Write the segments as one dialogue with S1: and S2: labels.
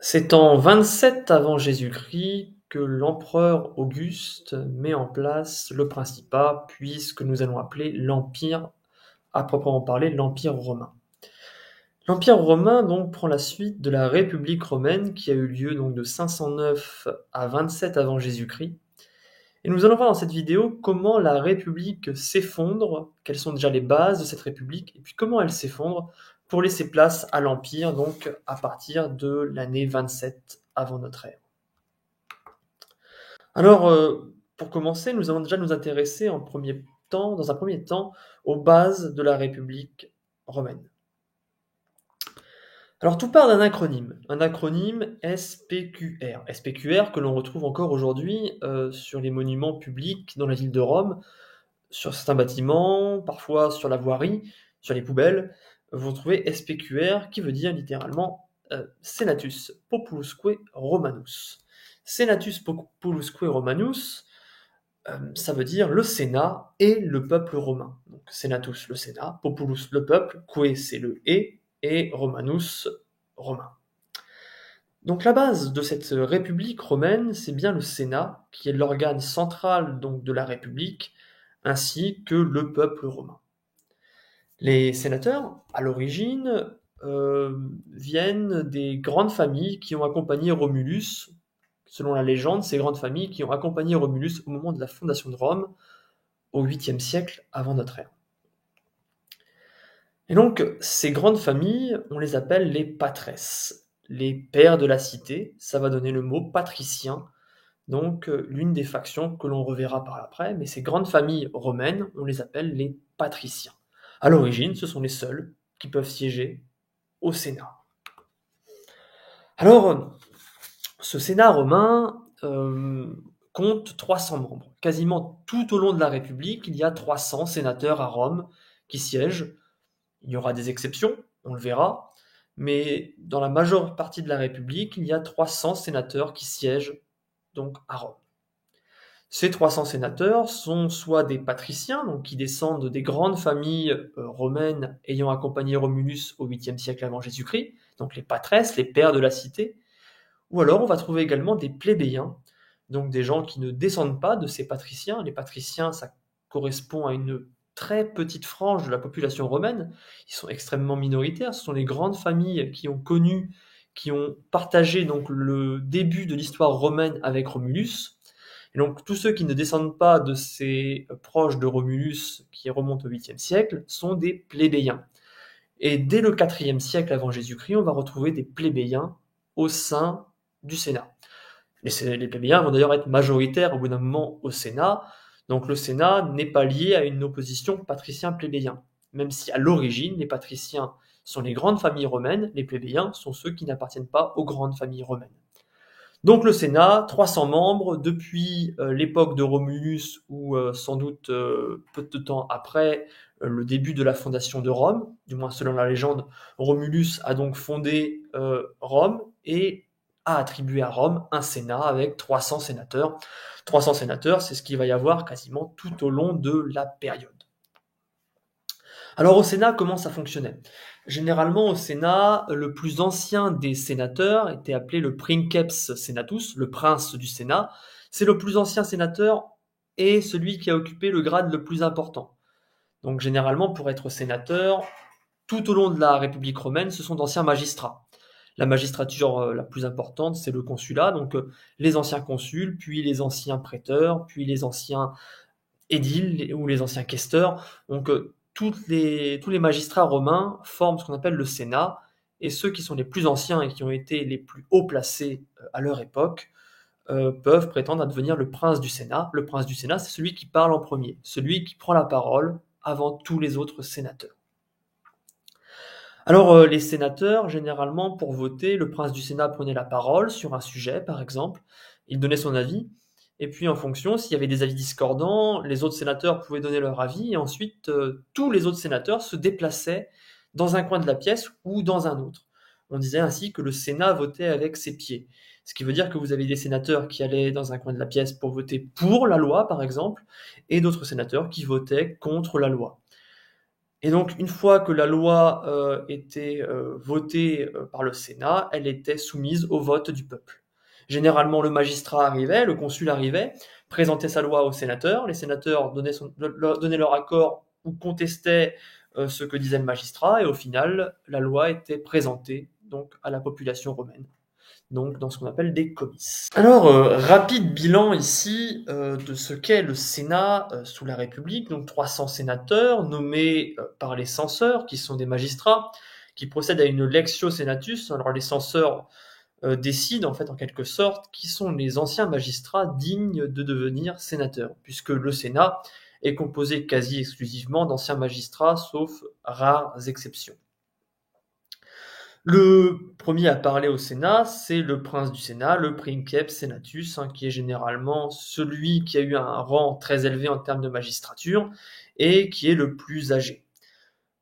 S1: C'est en 27 avant Jésus-Christ que l'empereur Auguste met en place le Principat, puis ce que nous allons appeler l'Empire, à proprement parler, l'Empire romain. L'Empire romain donc prend la suite de la République romaine qui a eu lieu donc de 509 à 27 avant Jésus-Christ. Et nous allons voir dans cette vidéo comment la République s'effondre, quelles sont déjà les bases de cette République, et puis comment elle s'effondre pour laisser place à l'Empire, donc à partir de l'année 27 avant notre ère. Alors, pour commencer, nous allons déjà nous intéresser dans un premier temps, aux bases de la République romaine. Alors, tout part d'un acronyme, un acronyme SPQR. SPQR que l'on retrouve encore aujourd'hui sur les monuments publics dans la ville de Rome, sur certains bâtiments, parfois sur la voirie, sur les poubelles. Vous trouvez SPQR qui veut dire littéralement Senatus Populusque Romanus. Senatus Populusque Romanus, ça veut dire le Sénat et le peuple romain. Donc Senatus, le Sénat, Populus, le peuple, Que, c'est le et Romanus, romain. Donc la base de cette République romaine, c'est bien le Sénat, qui est l'organe central donc, de la République, ainsi que le peuple romain. Les sénateurs, à l'origine, viennent des grandes familles qui ont accompagné Romulus. Selon la légende, ces grandes familles qui ont accompagné Romulus au moment de la fondation de Rome, au 8e siècle avant notre ère. Et donc, ces grandes familles, on les appelle les patres, les pères de la cité. Ça va donner le mot patricien, donc l'une des factions que l'on reverra par après. Mais ces grandes familles romaines, on les appelle les patriciens. À l'origine, ce sont les seuls qui peuvent siéger au Sénat. Alors, ce Sénat romain compte 300 membres. Quasiment tout au long de la République, il y a 300 sénateurs à Rome qui siègent. Il y aura des exceptions, on le verra, mais dans la majeure partie de la République, il y a 300 sénateurs qui siègent donc à Rome. Ces 300 sénateurs sont soit des patriciens, donc qui descendent des grandes familles romaines ayant accompagné Romulus au 8e siècle avant Jésus-Christ, donc les patres, les pères de la cité, ou alors on va trouver également des plébéiens, donc des gens qui ne descendent pas de ces patriciens. Les patriciens, ça correspond à une très petite frange de la population romaine, ils sont extrêmement minoritaires, ce sont les grandes familles qui ont connu, qui ont partagé donc le début de l'histoire romaine avec Romulus. Et donc tous ceux qui ne descendent pas de ces proches de Romulus qui remontent au 8e siècle sont des plébéiens. Et dès le 4e siècle avant Jésus-Christ, on va retrouver des plébéiens au sein du Sénat. Les plébéiens vont d'ailleurs être majoritaires au bout d'un moment au Sénat, donc le Sénat n'est pas lié à une opposition patricien-plébéien, même si à l'origine les patriciens sont les grandes familles romaines, les plébéiens sont ceux qui n'appartiennent pas aux grandes familles romaines. Donc le Sénat, 300 membres, depuis l'époque de Romulus ou sans doute peu de temps après le début de la fondation de Rome, du moins selon la légende, Romulus a donc fondé Rome et a attribué à Rome un Sénat avec 300 sénateurs. 300 sénateurs, c'est ce qu'il va y avoir quasiment tout au long de la période. Alors au Sénat, comment ça fonctionnait? Généralement au Sénat, le plus ancien des sénateurs était appelé le princeps senatus, le prince du Sénat. C'est le plus ancien sénateur et celui qui a occupé le grade le plus important. Donc généralement pour être sénateur, tout au long de la République romaine, ce sont d'anciens magistrats. La magistrature la plus importante, c'est le consulat, donc les anciens consuls, puis les anciens préteurs, puis les anciens édiles ou les anciens questeurs. Donc tous les magistrats romains forment ce qu'on appelle le Sénat, et ceux qui sont les plus anciens et qui ont été les plus haut placés à leur époque peuvent prétendre à devenir le prince du Sénat. Le prince du Sénat, c'est celui qui parle en premier, celui qui prend la parole avant tous les autres sénateurs. Alors les sénateurs, généralement, pour voter, le prince du Sénat prenait la parole sur un sujet, par exemple, il donnait son avis, et puis en fonction, s'il y avait des avis discordants, les autres sénateurs pouvaient donner leur avis, et ensuite tous les autres sénateurs se déplaçaient dans un coin de la pièce ou dans un autre. On disait ainsi que le Sénat votait avec ses pieds. Ce qui veut dire que vous avez des sénateurs qui allaient dans un coin de la pièce pour voter pour la loi, par exemple, et d'autres sénateurs qui votaient contre la loi. Et donc, une fois que la loi était votée par le Sénat, elle était soumise au vote du peuple. Généralement, le magistrat arrivait, le consul arrivait, présentait sa loi aux sénateurs, les sénateurs donnaient leur accord ou contestaient ce que disait le magistrat, et au final, la loi était présentée donc à la population romaine, donc dans ce qu'on appelle des comices. Alors, rapide bilan ici de ce qu'est le Sénat sous la République, donc 300 sénateurs nommés par les censeurs, qui sont des magistrats, qui procèdent à une lectio senatus. Alors les censeurs décident en fait en quelque sorte qui sont les anciens magistrats dignes de devenir sénateurs, puisque le Sénat est composé quasi exclusivement d'anciens magistrats, sauf rares exceptions. Le premier à parler au Sénat, c'est le prince du Sénat, le princeps senatus, qui est généralement celui qui a eu un rang très élevé en termes de magistrature et qui est le plus âgé.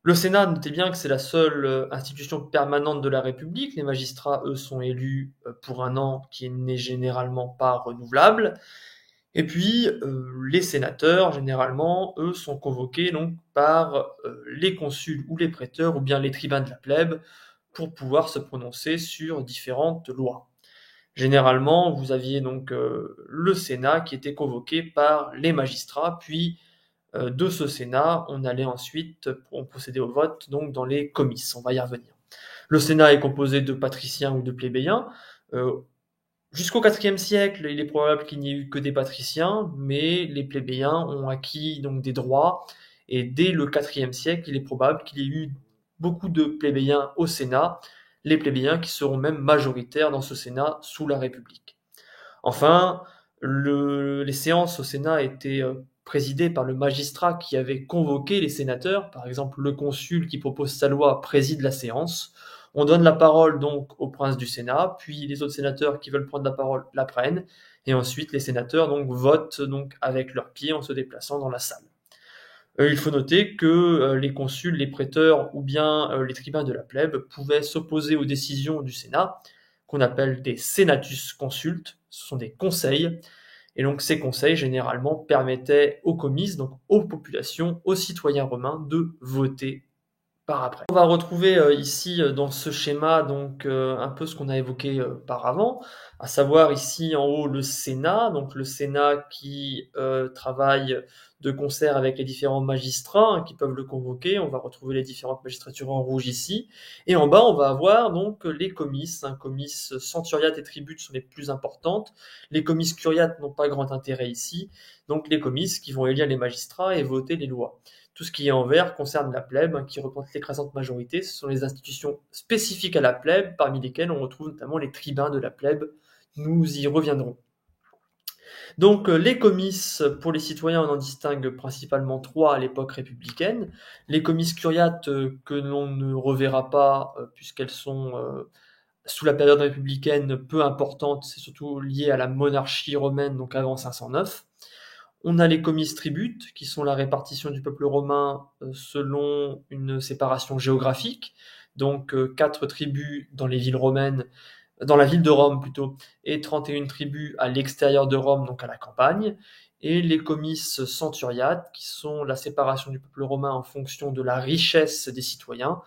S1: Le Sénat, notez bien que c'est la seule institution permanente de la République. Les magistrats, eux, sont élus pour un an qui n'est généralement pas renouvelable. Et puis, les sénateurs, généralement, eux, sont convoqués donc par les consuls ou les préteurs ou bien les tribuns de la plèbe pour pouvoir se prononcer sur différentes lois. Généralement, vous aviez donc le Sénat qui était convoqué par les magistrats, puis de ce Sénat, on allait ensuite on procéder au vote donc dans les comices. On va y revenir. Le Sénat est composé de patriciens ou de plébéiens. Euh, Jusqu'au IVe siècle, il est probable qu'il n'y ait eu que des patriciens, mais les plébéiens ont acquis donc des droits, et dès le IVe siècle, il est probable qu'il y ait eu beaucoup de plébéiens au Sénat, les plébéiens qui seront même majoritaires dans ce Sénat sous la République. Enfin, les séances au Sénat étaient présidées par le magistrat qui avait convoqué les sénateurs. Par exemple, le consul qui propose sa loi préside la séance. On donne la parole donc au prince du Sénat, puis les autres sénateurs qui veulent prendre la parole la prennent, et ensuite les sénateurs donc votent donc avec leurs pieds en se déplaçant dans la salle. Il faut noter que les consuls, les préteurs ou bien les tribuns de la plèbe pouvaient s'opposer aux décisions du Sénat, qu'on appelle des senatus consultes, ce sont des conseils, et donc ces conseils généralement permettaient aux comices, donc aux populations, aux citoyens romains de voter par après. On va retrouver ici dans ce schéma donc un peu ce qu'on a évoqué par avant, à savoir ici en haut le Sénat, donc le Sénat qui travaille de concert avec les différents magistrats qui peuvent le convoquer. On va retrouver les différentes magistratures en rouge ici. Et en bas, on va avoir donc les comices. Comices centuriates et tributes sont les plus importantes. Les comices curiates n'ont pas grand intérêt ici. Donc les comices qui vont élire les magistrats et voter les lois. Tout ce qui est en vert concerne la plèbe, qui représente l'écrasante majorité. Ce sont les institutions spécifiques à la plèbe, parmi lesquelles on retrouve notamment les tribuns de la plèbe. Nous y reviendrons. Donc les comices, pour les citoyens, on en distingue principalement trois à l'époque républicaine. Les comices curiates que l'on ne reverra pas puisqu'elles sont sous la période républicaine peu importantes, c'est surtout lié à la monarchie romaine, donc avant 509. On a les comices tributes, qui sont la répartition du peuple romain selon une séparation géographique, donc 4 tribus dans les villes romaines, dans la ville de Rome plutôt, et 31 tribus à l'extérieur de Rome, donc à la campagne, et les comices centuriates, qui sont la séparation du peuple romain en fonction de la richesse des citoyens.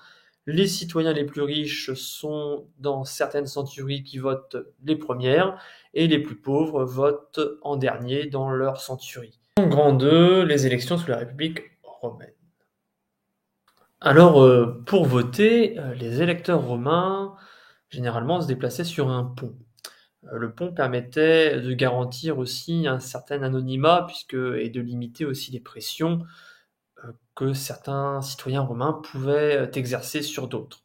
S1: Les citoyens les plus riches sont dans certaines centuries qui votent les premières, et les plus pauvres votent en dernier dans leur centurie. En grand 2, les élections sous la République romaine. Alors, pour voter, les électeurs romains, généralement, se déplaçaient sur un pont. Le pont permettait de garantir aussi un certain anonymat et de limiter aussi les pressions que certains citoyens romains pouvaient exercer sur d'autres.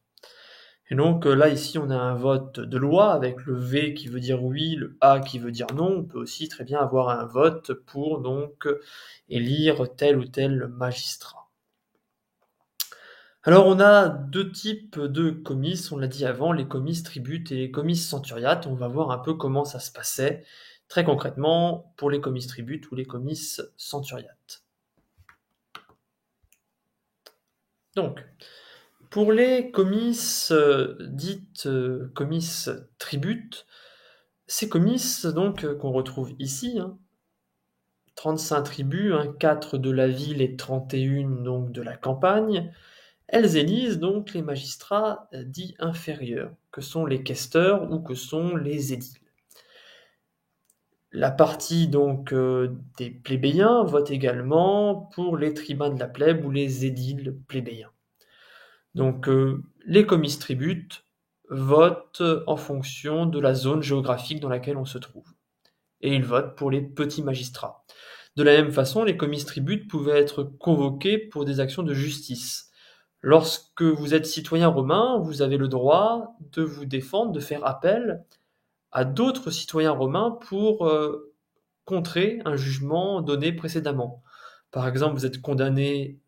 S1: Et donc là, ici, on a un vote de loi avec le V qui veut dire oui, le A qui veut dire non. On peut aussi très bien avoir un vote pour donc élire tel ou tel magistrat. Alors on a deux types de comices, on l'a dit avant, les comices tributes et les comices centuriates. On va voir un peu comment ça se passait très concrètement pour les comices tributes ou les comices centuriates. Donc, pour les comices dites comices tributes, ces comices donc qu'on retrouve ici, 35 tribus, 4 de la ville et 31 donc de la campagne, elles élisent donc les magistrats dits inférieurs, que sont les questeurs ou que sont les édiles. La partie donc des plébéiens vote également pour les tribuns de la plèbe ou les édiles plébéiens. Donc les comices tributes votent en fonction de la zone géographique dans laquelle on se trouve. Et ils votent pour les petits magistrats. De la même façon, les comices tributes pouvaient être convoqués pour des actions de justice. Lorsque vous êtes citoyen romain, vous avez le droit de vous défendre, de faire appel à d'autres citoyens romains pour contrer un jugement donné précédemment. Par exemple, vous êtes condamné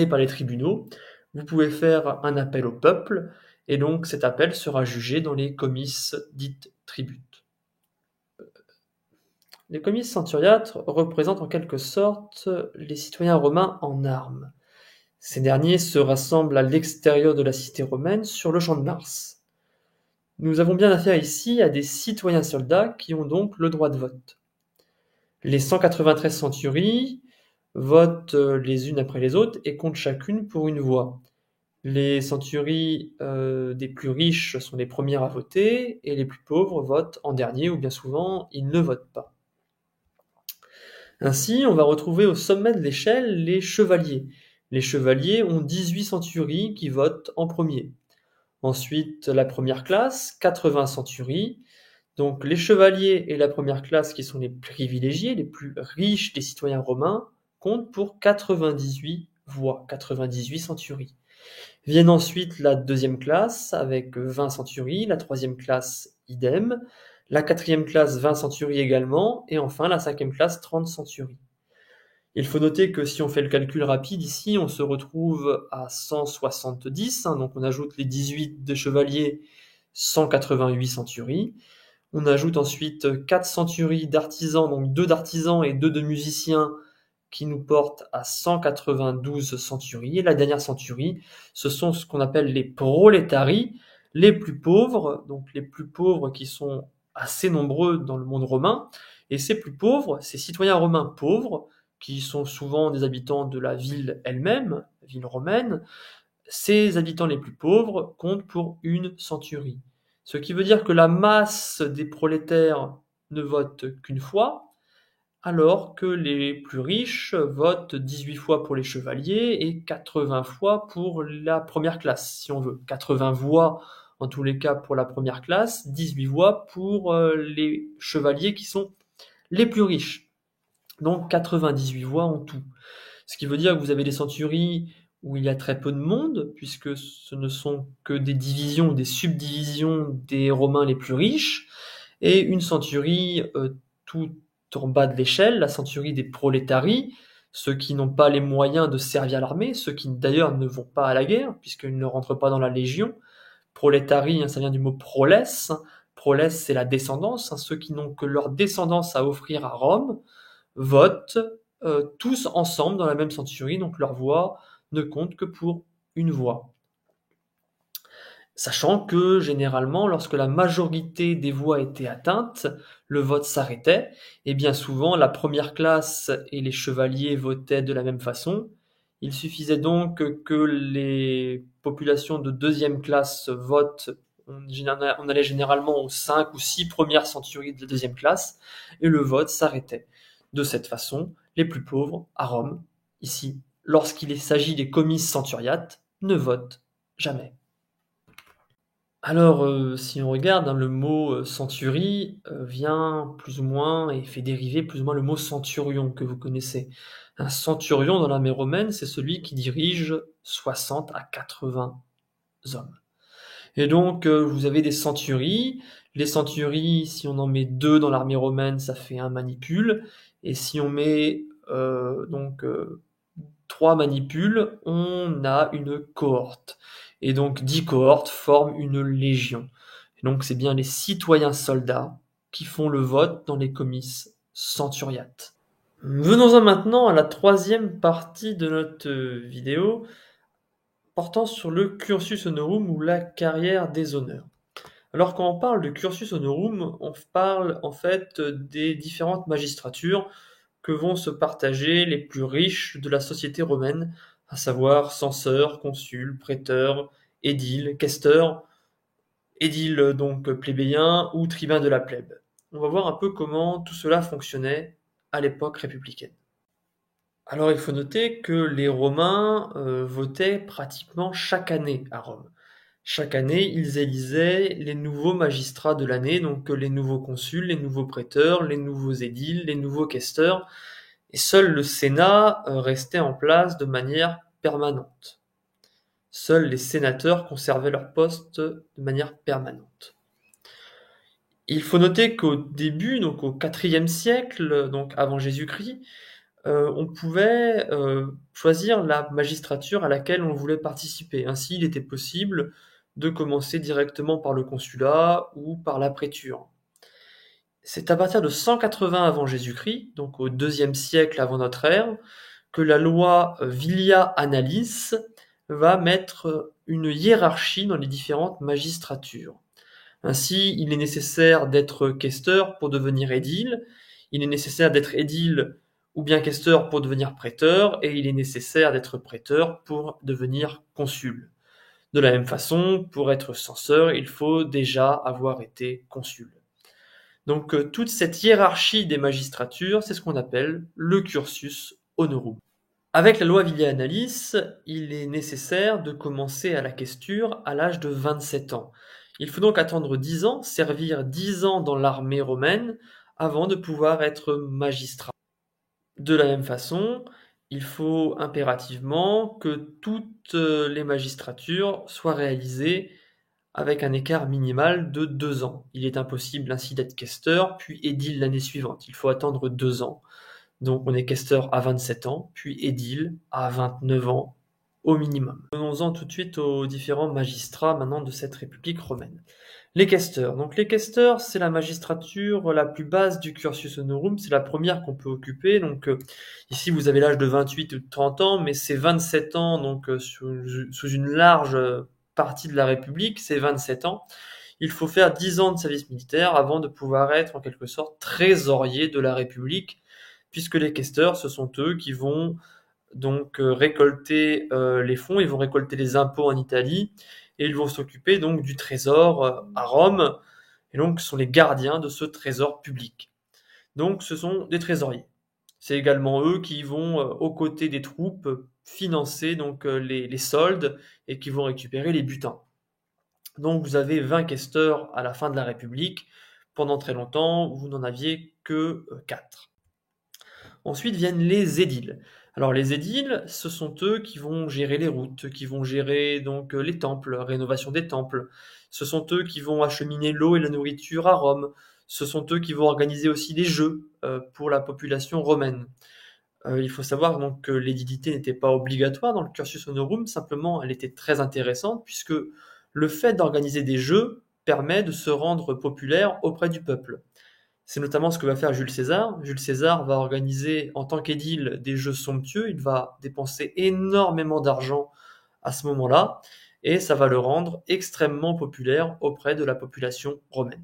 S1: par les tribunaux, vous pouvez faire un appel au peuple, et donc cet appel sera jugé dans les comices dites tributes. Les comices centuriates représentent en quelque sorte les citoyens romains en armes. Ces derniers se rassemblent à l'extérieur de la cité romaine sur le champ de Mars. Nous avons bien affaire ici à des citoyens soldats qui ont donc le droit de vote. Les 193 centuries votent les unes après les autres et comptent chacune pour une voix. Les centuries des plus riches sont les premières à voter et les plus pauvres votent en dernier ou bien souvent ils ne votent pas. Ainsi, on va retrouver au sommet de l'échelle les chevaliers. Les chevaliers ont 18 centuries qui votent en premier. Ensuite, la première classe, 80 centuries. Donc les chevaliers et la première classe, qui sont les privilégiés, les plus riches des citoyens romains, comptent pour 98 voix, 98 centuries. Viennent ensuite la deuxième classe avec 20 centuries, la troisième classe idem, la quatrième classe 20 centuries également, et enfin la cinquième classe 30 centuries. Il faut noter que si on fait le calcul rapide ici, on se retrouve à 170, donc on ajoute les 18 de chevaliers, 188 centuries. On ajoute ensuite 4 centuries d'artisans, donc 2 d'artisans et 2 de musiciens, qui nous portent à 192 centuries. Et la dernière centurie, ce sont ce qu'on appelle les prolétarii, les plus pauvres, donc les plus pauvres qui sont assez nombreux dans le monde romain. Et ces plus pauvres, ces citoyens romains pauvres, qui sont souvent des habitants de la ville elle-même, la ville romaine, ces habitants les plus pauvres comptent pour une centurie. Ce qui veut dire que la masse des prolétaires ne vote qu'une fois, alors que les plus riches votent 18 fois pour les chevaliers et 80 fois pour la première classe, si on veut. 80 voix en tous les cas pour la première classe, 18 voix pour les chevaliers qui sont les plus riches. Donc 98 voix en tout. Ce qui veut dire que vous avez des centuries où il y a très peu de monde, puisque ce ne sont que des divisions ou des subdivisions des Romains les plus riches, et une centurie tout en bas de l'échelle, la centurie des prolétarii, ceux qui n'ont pas les moyens de servir l'armée, ceux qui d'ailleurs ne vont pas à la guerre, puisqu'ils ne rentrent pas dans la légion. Prolétarie, ça vient du mot prolès. Prolès, c'est la descendance, ceux qui n'ont que leur descendance à offrir à Rome, votent tous ensemble dans la même centurie, donc leur voix ne compte que pour une voix. Sachant que généralement, lorsque la majorité des voix était atteinte, le vote s'arrêtait, et bien souvent la première classe et les chevaliers votaient de la même façon. Il suffisait donc que les populations de deuxième classe votent. On allait généralement aux 5 ou 6 premières centuries de deuxième classe, et le vote s'arrêtait. De cette façon, les plus pauvres, à Rome, ici, lorsqu'il s'agit des comices centuriates, ne votent jamais. Alors, si on regarde, le mot centurie vient plus ou moins et fait dériver plus ou moins le mot centurion que vous connaissez. Un centurion dans l'armée romaine, c'est celui qui dirige 60 à 80 hommes. Et donc, vous avez des centuries. Les centuries, si on en met 2 dans l'armée romaine, ça fait un manipule. Et si on met 3 manipules, on a une cohorte. Et donc 10 cohortes forment une légion. Et donc c'est bien les citoyens soldats qui font le vote dans les comices centuriates. Venons-en maintenant à la troisième partie de notre vidéo, portant sur le cursus honorum ou la carrière des honneurs. Alors quand on parle de cursus honorum, on parle en fait des différentes magistratures que vont se partager les plus riches de la société romaine, à savoir censeur, consul, préteur, édile, questeur, édile donc plébéien ou tribun de la plèbe. On va voir un peu comment tout cela fonctionnait à l'époque républicaine. Alors il faut noter que les Romains votaient pratiquement chaque année à Rome. Chaque année, ils élisaient les nouveaux magistrats de l'année, donc les nouveaux consuls, les nouveaux préteurs, les nouveaux édiles, les nouveaux questeurs, et seul le Sénat restait en place de manière permanente. Seuls les sénateurs conservaient leur poste de manière permanente. Il faut noter qu'au début, donc au IVe siècle, donc avant Jésus-Christ, on pouvait choisir la magistrature à laquelle on voulait participer. Ainsi, il était possible de commencer directement par le consulat ou par la préture. C'est à partir de 180 avant Jésus-Christ, donc au IIe siècle avant notre ère, que la loi Vilia Annalis va mettre une hiérarchie dans les différentes magistratures. Ainsi, il est nécessaire d'être questeur pour devenir édile, il est nécessaire d'être édile ou bien questeur pour devenir préteur, et il est nécessaire d'être préteur pour devenir consul. De la même façon, pour être censeur, il faut déjà avoir été consul. Donc toute cette hiérarchie des magistratures, c'est ce qu'on appelle le cursus honorum. Avec la loi Vilia Annalis, il est nécessaire de commencer à la questure à l'âge de 27 ans. Il faut donc attendre 10 ans, servir 10 ans dans l'armée romaine avant de pouvoir être magistrat. De la même façon, il faut impérativement que toutes les magistratures soient réalisées avec un écart minimal de 2 ans. Il est impossible ainsi d'être questeur, puis édile l'année suivante. Il faut attendre 2 ans. Donc on est questeur à 27 ans, puis édile à 29 ans au minimum. Venons-en tout de suite aux différents magistrats maintenant de cette République romaine. Les questeurs. Donc les questeurs, c'est la magistrature la plus basse du cursus honorum, c'est la première qu'on peut occuper. Donc ici vous avez l'âge de 28 ou de 30 ans, mais c'est 27 ans donc sous une large partie de la République, c'est 27 ans. Il faut faire 10 ans de service militaire avant de pouvoir être en quelque sorte trésorier de la République, puisque les questeurs, ce sont eux qui vont donc récolter les fonds, ils vont récolter les impôts en Italie, et ils vont s'occuper donc du trésor à Rome, et donc sont les gardiens de ce trésor public. Donc ce sont des trésoriers. C'est également eux qui vont, aux côtés des troupes, financer donc les soldes et qui vont récupérer les butins. Donc vous avez 20 questeurs à la fin de la République. Pendant très longtemps, vous n'en aviez que 4. Ensuite viennent les édiles. Alors les édiles, ce sont eux qui vont gérer les routes, qui vont gérer donc les temples, rénovation des temples. Ce sont eux qui vont acheminer l'eau et la nourriture à Rome. Ce sont eux qui vont organiser aussi des jeux pour la population romaine. Il faut savoir donc que l'édilité n'était pas obligatoire dans le cursus honorum, simplement elle était très intéressante puisque le fait d'organiser des jeux permet de se rendre populaire auprès du peuple. C'est notamment ce que va faire Jules César. Jules César va organiser en tant qu'édile des jeux somptueux, il va dépenser énormément d'argent à ce moment-là, et ça va le rendre extrêmement populaire auprès de la population romaine.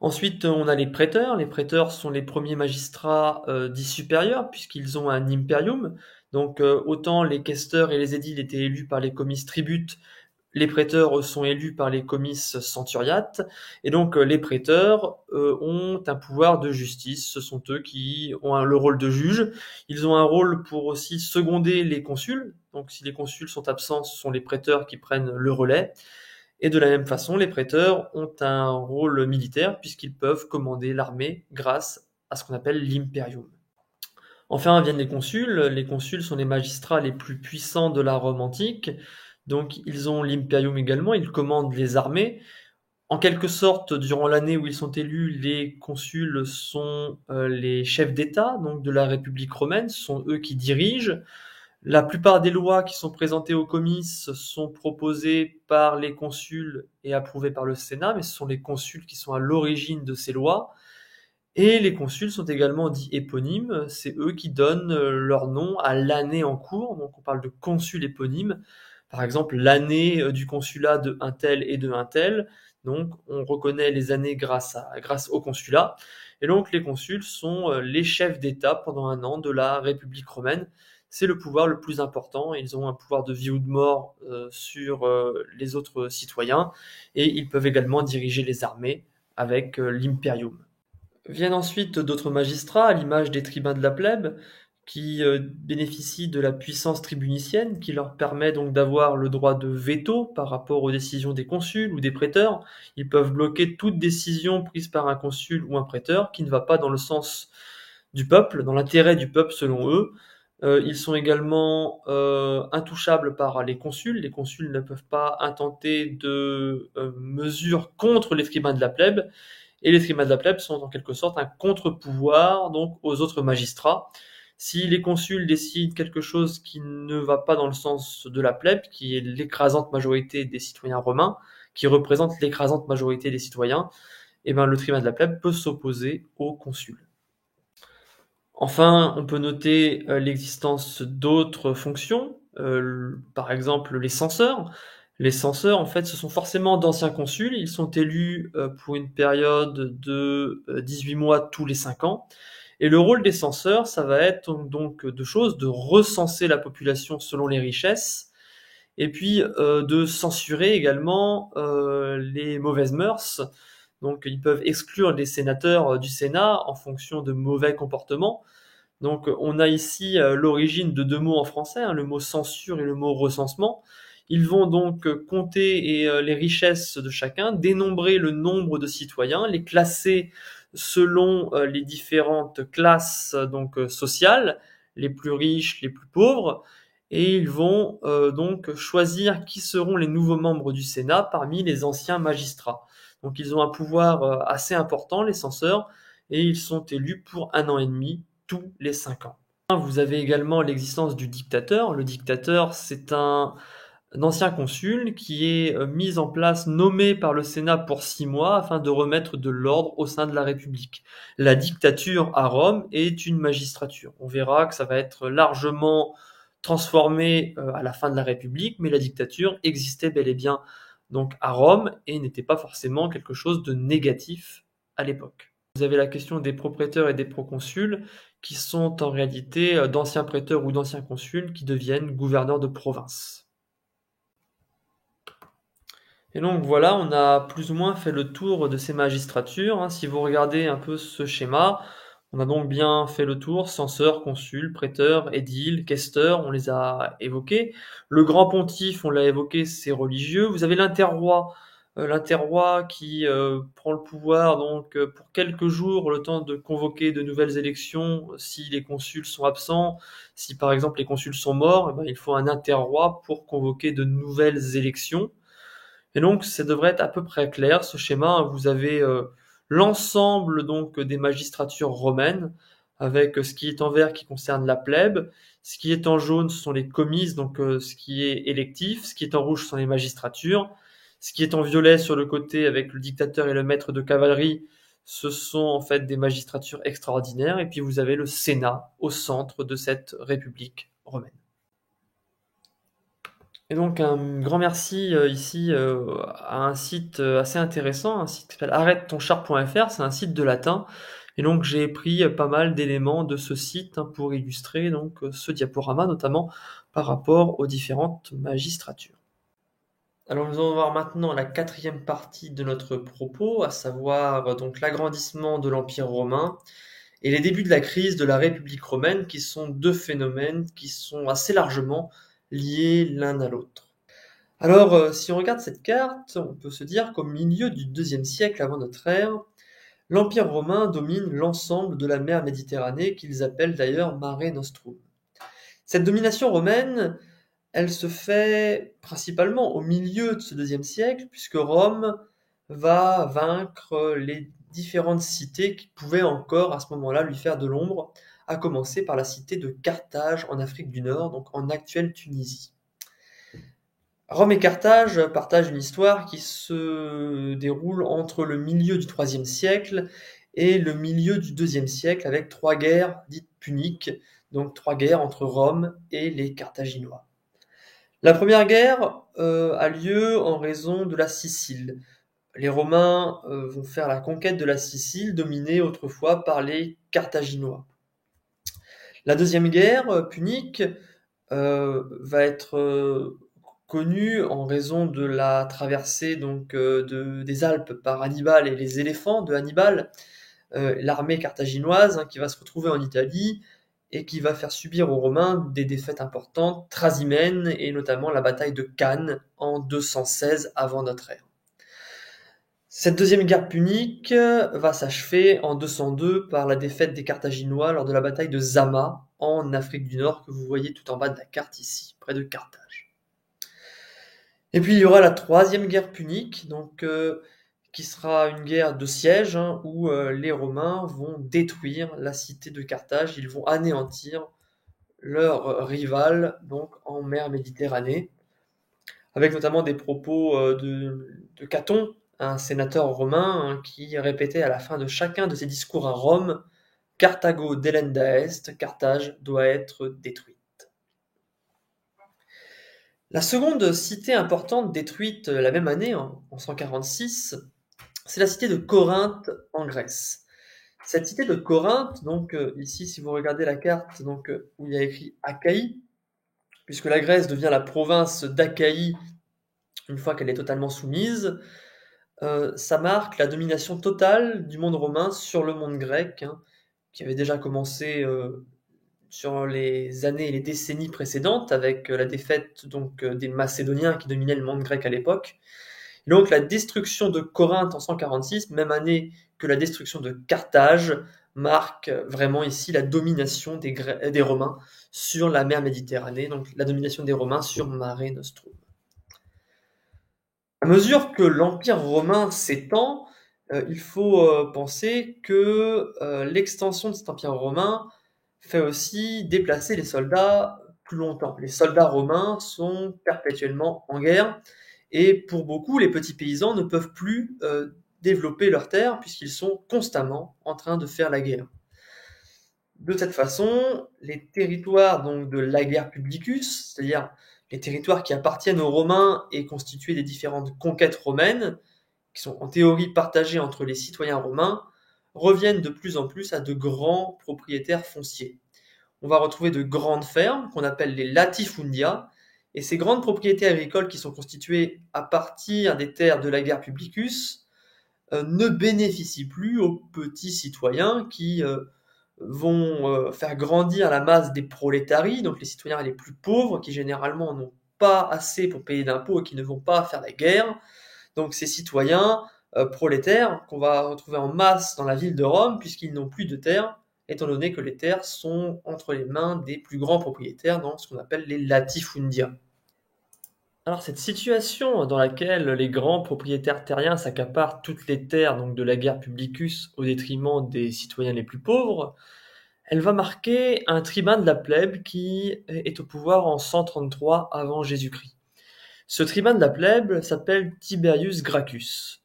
S1: Ensuite, on a les préteurs. Les préteurs sont les premiers magistrats dits supérieurs, puisqu'ils ont un imperium. Donc autant les questeurs et les édiles étaient élus par les comices tributes, les préteurs sont élus par les comices centuriates, et donc les préteurs ont un pouvoir de justice. Ce sont eux qui ont le rôle de juge. Ils ont un rôle pour aussi seconder les consuls. Donc si les consuls sont absents, ce sont les préteurs qui prennent le relais. Et de la même façon, les préteurs ont un rôle militaire puisqu'ils peuvent commander l'armée grâce à ce qu'on appelle l'imperium. Enfin viennent les consuls. Les consuls sont les magistrats les plus puissants de la Rome antique. Donc ils ont l'imperium également, ils commandent les armées. En quelque sorte, durant l'année où ils sont élus, les consuls sont les chefs d'État donc de la République romaine, ce sont eux qui dirigent. La plupart des lois qui sont présentées aux comices sont proposées par les consuls et approuvées par le Sénat, mais ce sont les consuls qui sont à l'origine de ces lois. Et les consuls sont également dits éponymes, c'est eux qui donnent leur nom à l'année en cours, donc on parle de consul éponyme, par exemple l'année du consulat de un tel et de un tel. Donc on reconnaît les années grâce au consulat. Et donc les consuls sont les chefs d'État pendant un an de la République romaine. C'est le pouvoir le plus important. Ils ont un pouvoir de vie ou de mort sur les autres citoyens et ils peuvent également diriger les armées avec l'imperium. Viennent ensuite d'autres magistrats, à l'image des tribuns de la plèbe, qui bénéficient de la puissance tribunicienne, qui leur permet donc d'avoir le droit de veto par rapport aux décisions des consuls ou des préteurs. Ils peuvent bloquer toute décision prise par un consul ou un préteur qui ne va pas dans le sens du peuple, dans l'intérêt du peuple selon eux. Ils sont également intouchables par les consuls. Les consuls ne peuvent pas intenter de mesures contre les tribuns de la plèbe. Et les tribuns de la plèbe sont en quelque sorte un contre-pouvoir donc aux autres magistrats. Si les consuls décident quelque chose qui ne va pas dans le sens de la plèbe, qui est l'écrasante majorité des citoyens romains, qui représente l'écrasante majorité des citoyens, eh ben, le tribun de la plèbe peut s'opposer au consul. Enfin, on peut noter l'existence d'autres fonctions, par exemple les censeurs. Les censeurs, en fait, ce sont forcément d'anciens consuls. Ils sont élus pour une période de 18 mois tous les 5 ans. Et le rôle des censeurs, ça va être donc deux choses, de recenser la population selon les richesses, et puis de censurer également les mauvaises mœurs. Donc ils peuvent exclure les sénateurs du Sénat en fonction de mauvais comportements. Donc on a ici l'origine de deux mots en français, hein, le mot censure et le mot recensement. Ils vont donc compter les richesses de chacun, dénombrer le nombre de citoyens, les classer selon les différentes classes donc sociales, les plus riches, les plus pauvres, et ils vont donc choisir qui seront les nouveaux membres du Sénat parmi les anciens magistrats. Donc ils ont un pouvoir assez important, les censeurs, et ils sont élus pour un an et demi tous les 5 ans. Vous avez également l'existence du dictateur. Le dictateur, c'est un ancien consul qui est mis en place, nommé par le Sénat pour 6 mois afin de remettre de l'ordre au sein de la République. La dictature à Rome est une magistrature. On verra que ça va être largement transformé à la fin de la République, mais la dictature existait bel et bien donc à Rome et n'était pas forcément quelque chose de négatif à l'époque. Vous avez la question des propréteurs et des proconsuls, qui sont en réalité d'anciens préteurs ou d'anciens consuls qui deviennent gouverneurs de province. Et donc voilà, on a plus ou moins fait le tour de ces magistratures, hein. Si vous regardez un peu ce schéma, on a donc bien fait le tour, censeur, consul, préteur, édile, questeur, on les a évoqués. Le grand pontife, on l'a évoqué, c'est religieux. Vous avez l'interroi qui prend le pouvoir donc pour quelques jours, le temps de convoquer de nouvelles élections si les consuls sont absents. Si par exemple les consuls sont morts, eh ben, il faut un interroi pour convoquer de nouvelles élections. Et donc, ça devrait être à peu près clair, ce schéma. Vous avez l'ensemble donc des magistratures romaines, avec ce qui est en vert qui concerne la plèbe, ce qui est en jaune ce sont les comices, donc ce qui est électif, ce qui est en rouge ce sont les magistratures, ce qui est en violet sur le côté avec le dictateur et le maître de cavalerie, ce sont en fait des magistratures extraordinaires, et puis vous avez le Sénat au centre de cette république romaine. Et donc un grand merci ici à un site assez intéressant, un site qui s'appelle arrête-ton-char.fr, c'est un site de latin. Et donc j'ai pris pas mal d'éléments de ce site hein, pour illustrer donc ce diaporama, notamment par rapport aux différentes magistratures. Alors nous allons voir maintenant la quatrième partie de notre propos, à savoir donc l'agrandissement de l'Empire romain et les débuts de la crise de la République romaine, qui sont deux phénomènes qui sont assez largement liés l'un à l'autre. Alors, si on regarde cette carte, on peut se dire qu'au milieu du IIe siècle avant notre ère, l'Empire romain domine l'ensemble de la mer Méditerranée, qu'ils appellent d'ailleurs Mare Nostrum. Cette domination romaine, elle se fait principalement au milieu de ce IIe siècle, puisque Rome va vaincre les différentes cités qui pouvaient encore à ce moment-là lui faire de l'ombre, à commencer par la cité de Carthage en Afrique du Nord, donc en actuelle Tunisie. Rome et Carthage partagent une histoire qui se déroule entre le milieu du IIIe siècle et le milieu du IIe siècle, avec trois guerres dites puniques, donc trois guerres entre Rome et les Carthaginois. La première guerre a lieu en raison de la Sicile. Les Romains vont faire la conquête de la Sicile, dominée autrefois par les Carthaginois. La deuxième guerre punique va être connue en raison de la traversée des Alpes par Hannibal et les éléphants de Hannibal, l'armée carthaginoise qui va se retrouver en Italie et qui va faire subir aux Romains des défaites importantes, Trasimène et notamment la bataille de Cannes en 216 avant notre ère. Cette deuxième guerre punique va s'achever en 202 par la défaite des Carthaginois lors de la bataille de Zama en Afrique du Nord que vous voyez tout en bas de la carte ici, près de Carthage. Et puis il y aura la troisième guerre punique, qui sera une guerre de siège où les Romains vont détruire la cité de Carthage, ils vont anéantir leur rival donc en mer Méditerranée, avec notamment des propos de Caton, un sénateur romain qui répétait à la fin de chacun de ses discours à Rome: Carthago delenda est, Carthage doit être détruite. La seconde cité importante détruite la même année, en 146, c'est la cité de Corinthe en Grèce. Cette cité de Corinthe, ici si vous regardez la carte où il y a écrit Achaïe, puisque la Grèce devient la province d'Achaïe une fois qu'elle est totalement soumise, ça marque la domination totale du monde romain sur le monde grec, qui avait déjà commencé sur les années et les décennies précédentes avec la défaite des Macédoniens qui dominaient le monde grec à l'époque. Et donc la destruction de Corinthe en 146, même année que la destruction de Carthage, marque vraiment ici la domination des Romains sur la mer Méditerranée, donc la domination des Romains sur Mare Nostrum. À mesure que l'Empire romain s'étend, il faut penser que l'extension de cet Empire romain fait aussi déplacer les soldats plus longtemps. Les soldats romains sont perpétuellement en guerre et pour beaucoup, les petits paysans ne peuvent plus développer leurs terres puisqu'ils sont constamment en train de faire la guerre. De cette façon, les territoires de l'Ager Publicus, c'est-à-dire les territoires qui appartiennent aux Romains et constitués des différentes conquêtes romaines, qui sont en théorie partagés entre les citoyens romains, reviennent de plus en plus à de grands propriétaires fonciers. On va retrouver de grandes fermes qu'on appelle les latifundia, et ces grandes propriétés agricoles qui sont constituées à partir des terres de l'Ager Publicus ne bénéficient plus aux petits citoyens qui vont faire grandir la masse des prolétaries, donc les citoyens les plus pauvres qui généralement n'ont pas assez pour payer d'impôts et qui ne vont pas faire la guerre. Donc ces citoyens prolétaires qu'on va retrouver en masse dans la ville de Rome puisqu'ils n'ont plus de terres, étant donné que les terres sont entre les mains des plus grands propriétaires dans ce qu'on appelle les latifundia. Alors cette situation dans laquelle les grands propriétaires terriens s'accaparent toutes les terres de l'Ager Publicus au détriment des citoyens les plus pauvres, elle va marquer un tribun de la plèbe qui est au pouvoir en 133 avant Jésus-Christ. Ce tribun de la plèbe s'appelle Tiberius Gracchus.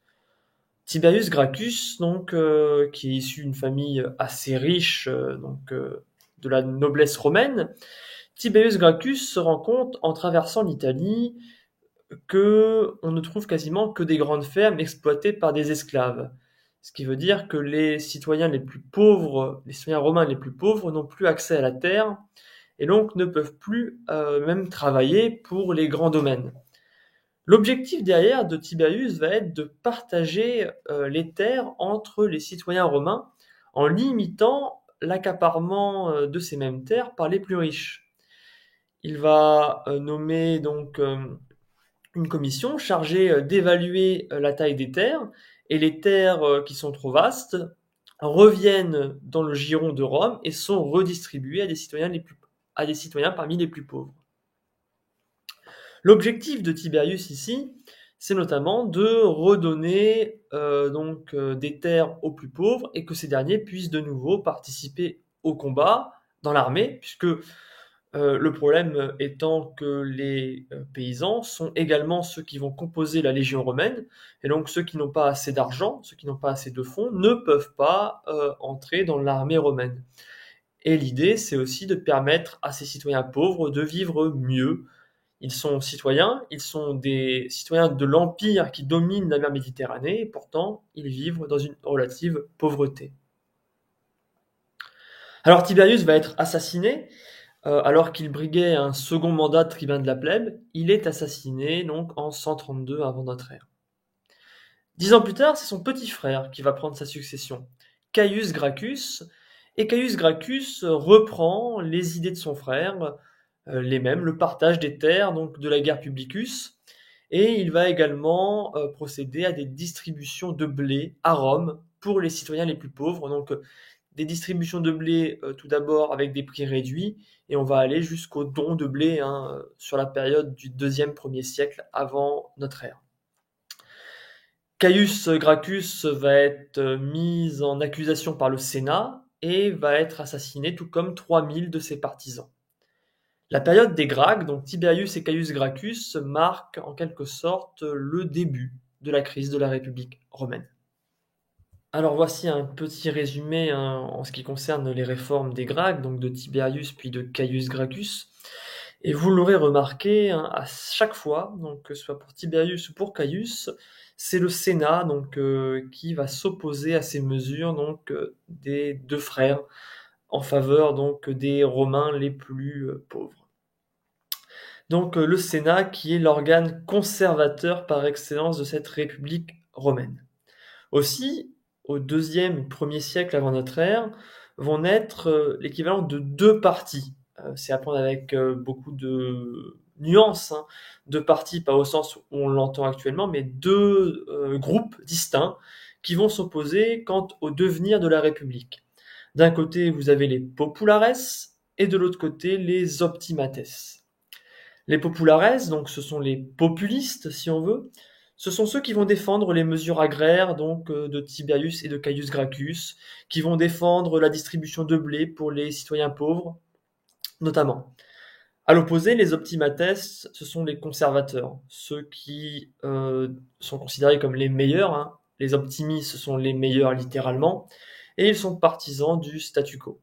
S1: Tiberius Gracchus, qui est issu d'une famille assez riche de la noblesse romaine, Tiberius Gracchus se rend compte en traversant l'Italie qu'on ne trouve quasiment que des grandes fermes exploitées par des esclaves. Ce qui veut dire que les citoyens les plus pauvres, les citoyens romains les plus pauvres n'ont plus accès à la terre et donc ne peuvent plus même travailler pour les grands domaines. L'objectif derrière de Tiberius va être de partager les terres entre les citoyens romains en limitant l'accaparement de ces mêmes terres par les plus riches. Il va nommer une commission chargée d'évaluer la taille des terres, et les terres qui sont trop vastes reviennent dans le giron de Rome et sont redistribuées à des citoyens parmi les plus pauvres. L'objectif de Tiberius ici, c'est notamment de redonner des terres aux plus pauvres et que ces derniers puissent de nouveau participer au combat dans l'armée, puisque le problème étant que les paysans sont également ceux qui vont composer la légion romaine, et donc ceux qui n'ont pas assez d'argent, ceux qui n'ont pas assez de fonds, ne peuvent pas entrer dans l'armée romaine. Et l'idée, c'est aussi de permettre à ces citoyens pauvres de vivre mieux. Ils sont citoyens, ils sont des citoyens de l'empire qui domine la mer Méditerranée, et pourtant ils vivent dans une relative pauvreté. Alors Tiberius va être assassiné alors qu'il briguait un second mandat de tribun de la plèbe. Il est assassiné donc en 132 avant notre ère. 10 ans plus tard, c'est son petit frère qui va prendre sa succession, Caius Gracchus. Et Caius Gracchus reprend les idées de son frère, les mêmes, le partage des terres, donc de la guerre Publicus. Et il va également procéder à des distributions de blé à Rome pour les citoyens les plus pauvres. Donc des distributions de blé tout d'abord avec des prix réduits, et on va aller jusqu'au don de blé sur la période du 2e-1er siècle avant notre ère. Caius Gracchus va être mis en accusation par le Sénat et va être assassiné, tout comme 3000 de ses partisans. La période des Gracques, donc Tiberius et Caius Gracchus, marque en quelque sorte le début de la crise de la République romaine. Alors voici un petit résumé en ce qui concerne les réformes des Gracques, donc de Tiberius puis de Caius Gracchus. Et vous l'aurez remarqué, à chaque fois, donc que ce soit pour Tiberius ou pour Caius, c'est le Sénat donc qui va s'opposer à ces mesures donc des deux frères en faveur donc des Romains les plus pauvres. Donc le Sénat qui est l'organe conservateur par excellence de cette République romaine. Aussi, au 2e et 1er siècle avant notre ère, vont naître l'équivalent de deux partis. C'est à prendre avec beaucoup de nuances, deux partis, pas au sens où on l'entend actuellement, mais deux groupes distincts qui vont s'opposer quant au devenir de la République. D'un côté, vous avez les populares et de l'autre côté, les optimates. Les populares, donc ce sont les populistes, si on veut, ce sont ceux qui vont défendre les mesures agraires donc de Tiberius et de Caius Gracchus, qui vont défendre la distribution de blé pour les citoyens pauvres, notamment. À l'opposé, les optimates, ce sont les conservateurs, ceux qui sont considérés comme les meilleurs. Les optimis, ce sont les meilleurs littéralement, et ils sont partisans du statu quo.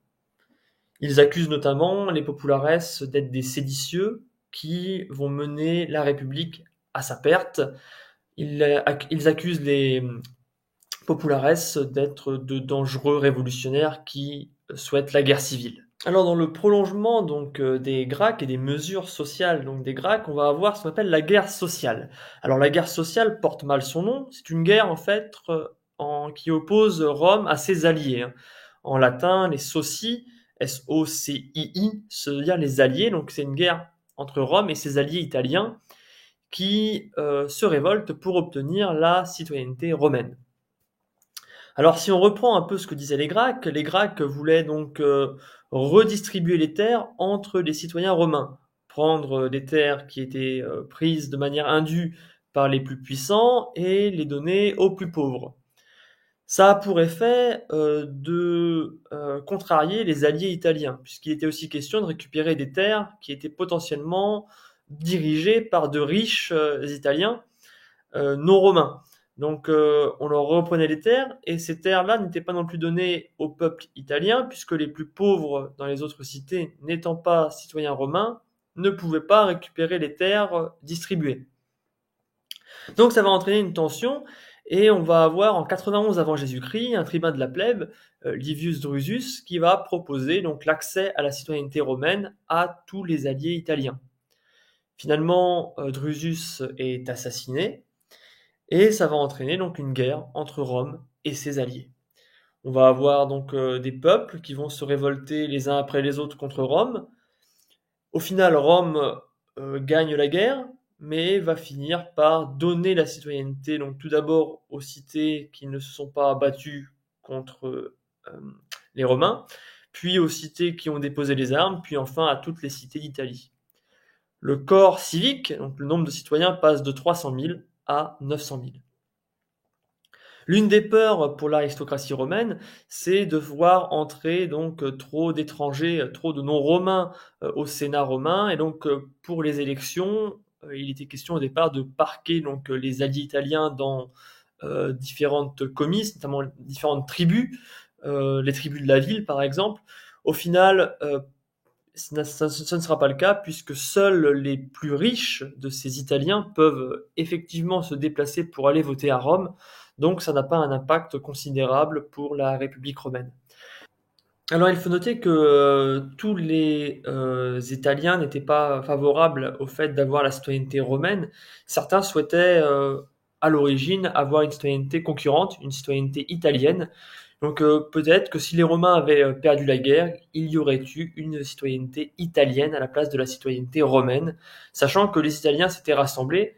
S1: Ils accusent notamment les populares d'être des séditieux qui vont mener la République à sa perte. Ils accusent les populares d'être de dangereux révolutionnaires qui souhaitent la guerre civile. Alors dans le prolongement donc des Gracques et des mesures sociales donc des Gracques, on va avoir ce qu'on appelle la guerre sociale. Alors la guerre sociale porte mal son nom, c'est une guerre en fait qui oppose Rome à ses alliés. En latin, les socii, S-O-C-I-I, ça veut dire les alliés, donc c'est une guerre entre Rome et ses alliés italiens qui se révoltent pour obtenir la citoyenneté romaine. Alors si on reprend un peu ce que disaient les Gracques voulaient donc redistribuer les terres entre les citoyens romains, prendre des terres qui étaient prises de manière indue par les plus puissants et les donner aux plus pauvres. Ça a pour effet de contrarier les alliés italiens, puisqu'il était aussi question de récupérer des terres qui étaient potentiellement dirigées par de riches Italiens non romains. Donc on leur reprenait les terres, et ces terres-là n'étaient pas non plus données au peuple italien, puisque les plus pauvres dans les autres cités, n'étant pas citoyens romains, ne pouvaient pas récupérer les terres distribuées. Donc ça va entraîner une tension, et on va avoir en 91 avant Jésus-Christ un tribun de la plèbe, Livius Drusus, qui va proposer donc l'accès à la citoyenneté romaine à tous les alliés italiens. Finalement, Drusus est assassiné, et ça va entraîner donc une guerre entre Rome et ses alliés. On va avoir donc des peuples qui vont se révolter les uns après les autres contre Rome. Au final, Rome gagne la guerre, mais va finir par donner la citoyenneté, donc tout d'abord aux cités qui ne se sont pas battues contre les Romains, puis aux cités qui ont déposé les armes, puis enfin à toutes les cités d'Italie. Le corps civique, donc le nombre de citoyens, passe de 300 000 à 900 000. L'une des peurs pour l'aristocratie romaine, c'est de voir entrer donc trop d'étrangers, trop de non-romains au Sénat romain, et donc pour les élections, il était question au départ de parquer donc les alliés italiens dans différentes comices, notamment différentes tribus, les tribus de la ville par exemple. Au final, ce ne sera pas le cas puisque seuls les plus riches de ces Italiens peuvent effectivement se déplacer pour aller voter à Rome, donc ça n'a pas un impact considérable pour la République romaine. Alors il faut noter que tous les Italiens n'étaient pas favorables au fait d'avoir la citoyenneté romaine. Certains souhaitaient à l'origine avoir une citoyenneté concurrente, une citoyenneté italienne. Donc peut-être que si les Romains avaient perdu la guerre, il y aurait eu une citoyenneté italienne à la place de la citoyenneté romaine, sachant que les Italiens s'étaient rassemblés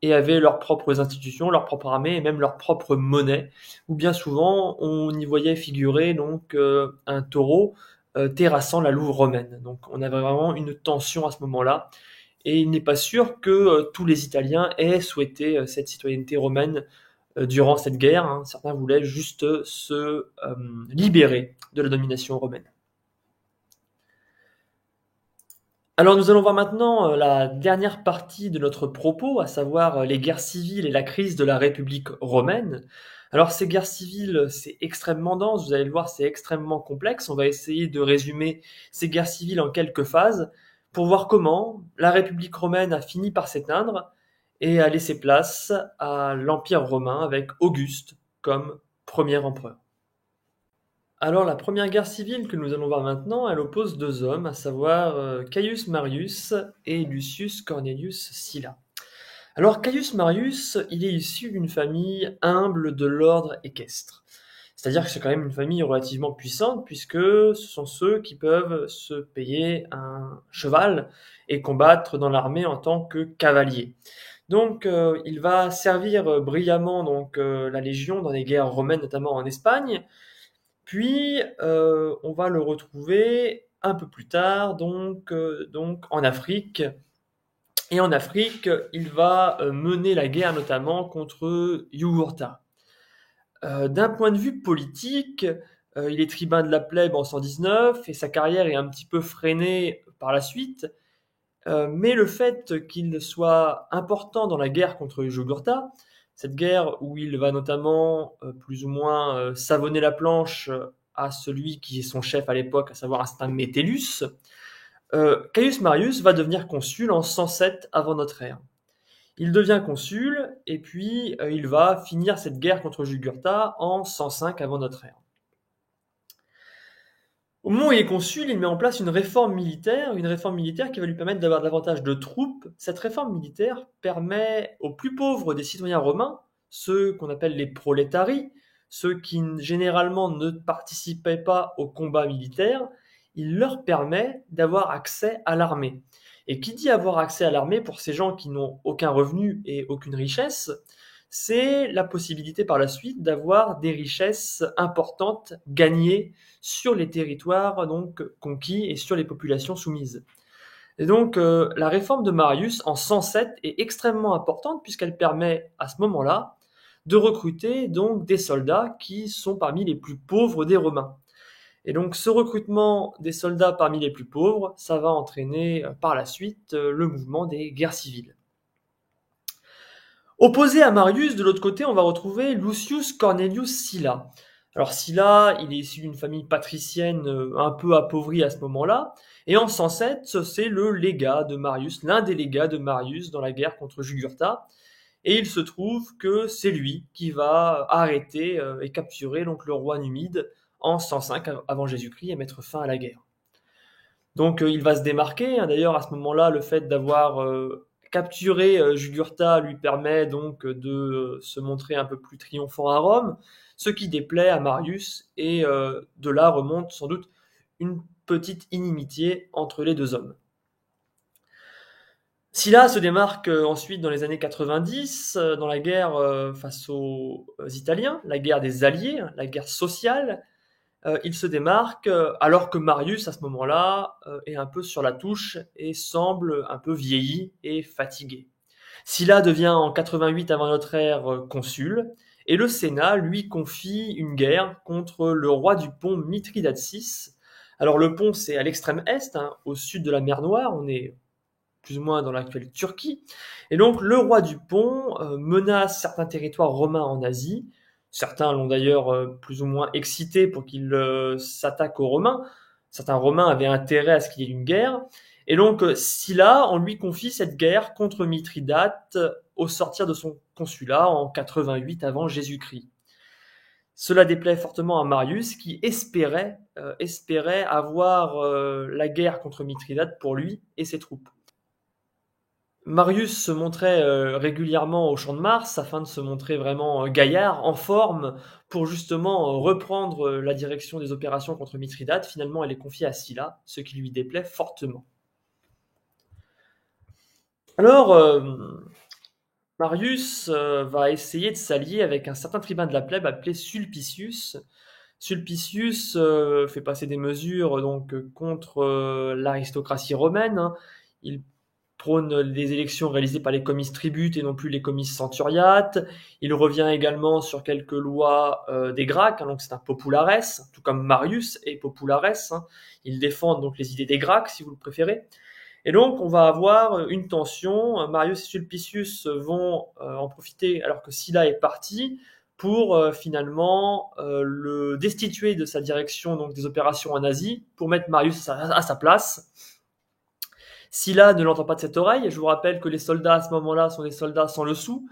S1: et avaient leurs propres institutions, leur propre armée et même leur propre monnaie, où bien souvent on y voyait figurer donc un taureau terrassant la Louvre romaine. Donc on avait vraiment une tension à ce moment-là, et il n'est pas sûr que tous les Italiens aient souhaité cette citoyenneté romaine durant cette guerre. Hein. Certains voulaient juste se libérer de la domination romaine. Alors nous allons voir maintenant la dernière partie de notre propos, à savoir les guerres civiles et la crise de la République romaine. Alors ces guerres civiles, c'est extrêmement dense, vous allez le voir, c'est extrêmement complexe. On va essayer de résumer ces guerres civiles en quelques phases pour voir comment la République romaine a fini par s'éteindre et a laissé place à l'Empire romain avec Auguste comme premier empereur. Alors la première guerre civile que nous allons voir maintenant, elle oppose deux hommes, à savoir Caius Marius et Lucius Cornelius Sylla. Alors Caius Marius, il est issu d'une famille humble de l'ordre équestre. C'est-à-dire que c'est quand même une famille relativement puissante, puisque ce sont ceux qui peuvent se payer un cheval et combattre dans l'armée en tant que cavalier. Donc il va servir brillamment la Légion dans les guerres romaines, notamment en Espagne. Puis, on va le retrouver un peu plus tard, donc en Afrique. Et en Afrique, il va mener la guerre notamment contre Jugurtha. D'un point de vue politique, il est tribun de la plèbe en 119 et sa carrière est un petit peu freinée par la suite. Mais le fait qu'il soit important dans la guerre contre Jugurtha, cette guerre où il va notamment plus ou moins savonner la planche à celui qui est son chef à l'époque, à savoir un certain Metellus, Caius Marius va devenir consul en 107 avant notre ère. Il devient consul et puis il va finir cette guerre contre Jugurtha en 105 avant notre ère. Au moment où il est consul, il met en place une réforme militaire qui va lui permettre d'avoir davantage de troupes. Cette réforme militaire permet aux plus pauvres des citoyens romains, ceux qu'on appelle les prolétarii, ceux qui généralement ne participaient pas au combat militaire, il leur permet d'avoir accès à l'armée. Et qui dit avoir accès à l'armée pour ces gens qui n'ont aucun revenu et aucune richesse, c'est la possibilité par la suite d'avoir des richesses importantes gagnées sur les territoires donc conquis et sur les populations soumises. Et donc la réforme de Marius en 107 est extrêmement importante puisqu'elle permet à ce moment-là de recruter donc des soldats qui sont parmi les plus pauvres des Romains. Et donc ce recrutement des soldats parmi les plus pauvres, ça va entraîner par la suite le mouvement des guerres civiles. Opposé à Marius, de l'autre côté, on va retrouver Lucius Cornelius Sylla. Alors Sylla, il est issu d'une famille patricienne un peu appauvrie à ce moment-là, et en 107, c'est le légat de Marius, l'un des légats de Marius dans la guerre contre Jugurtha, et il se trouve que c'est lui qui va arrêter et capturer donc le roi numide en 105 avant Jésus-Christ et mettre fin à la guerre. Donc il va se démarquer, hein. D'ailleurs à ce moment-là, le fait d'avoir capturé Jugurtha lui permet donc de se montrer un peu plus triomphant à Rome, ce qui déplaît à Marius, et de là remonte sans doute une petite inimitié entre les deux hommes. Sylla se démarque ensuite dans les années 90 dans la guerre face aux Italiens, la guerre des Alliés, la guerre sociale. Il se démarque alors que Marius, à ce moment-là, est un peu sur la touche et semble un peu vieilli et fatigué. Sylla devient en 88 avant notre ère consul, et le Sénat lui confie une guerre contre le roi du Pont Mithridates VI. Alors le pont, c'est à l'extrême est, hein, au sud de la mer Noire, on est plus ou moins dans l'actuelle Turquie. Et donc le roi du Pont menace certains territoires romains en Asie. Certains l'ont d'ailleurs plus ou moins excité pour qu'il s'attaque aux Romains. certains Romains avaient intérêt à ce qu'il y ait une guerre. Et donc Sylla, on lui confie cette guerre contre Mithridate au sortir de son consulat en 88 avant Jésus-Christ. Cela déplaît fortement à Marius qui espérait avoir la guerre contre Mithridate pour lui et ses troupes. Marius se montrait régulièrement au Champ de Mars afin de se montrer vraiment gaillard, en forme, pour justement reprendre la direction des opérations contre Mithridate. Finalement, elle est confiée à Sylla, ce qui lui déplaît fortement. Alors, Marius va essayer de s'allier avec un certain tribun de la plèbe appelé Sulpicius. Sulpicius fait passer des mesures donc contre l'aristocratie romaine, hein. Il prône les élections réalisées par les comices tributes et non plus les comices centuriates. Il revient également sur quelques lois des Gracques, hein, donc c'est un populares, tout comme Marius est populares, hein. Ils défendent donc les idées des Gracques, si vous le préférez. Et donc, on va avoir une tension. Marius et Sulpicius vont en profiter alors que Sylla est parti pour finalement le destituer de sa direction donc des opérations en Asie pour mettre Marius à sa place. Sylla ne l'entend pas de cette oreille. Je vous rappelle que les soldats à ce moment-là sont des soldats sans le sou,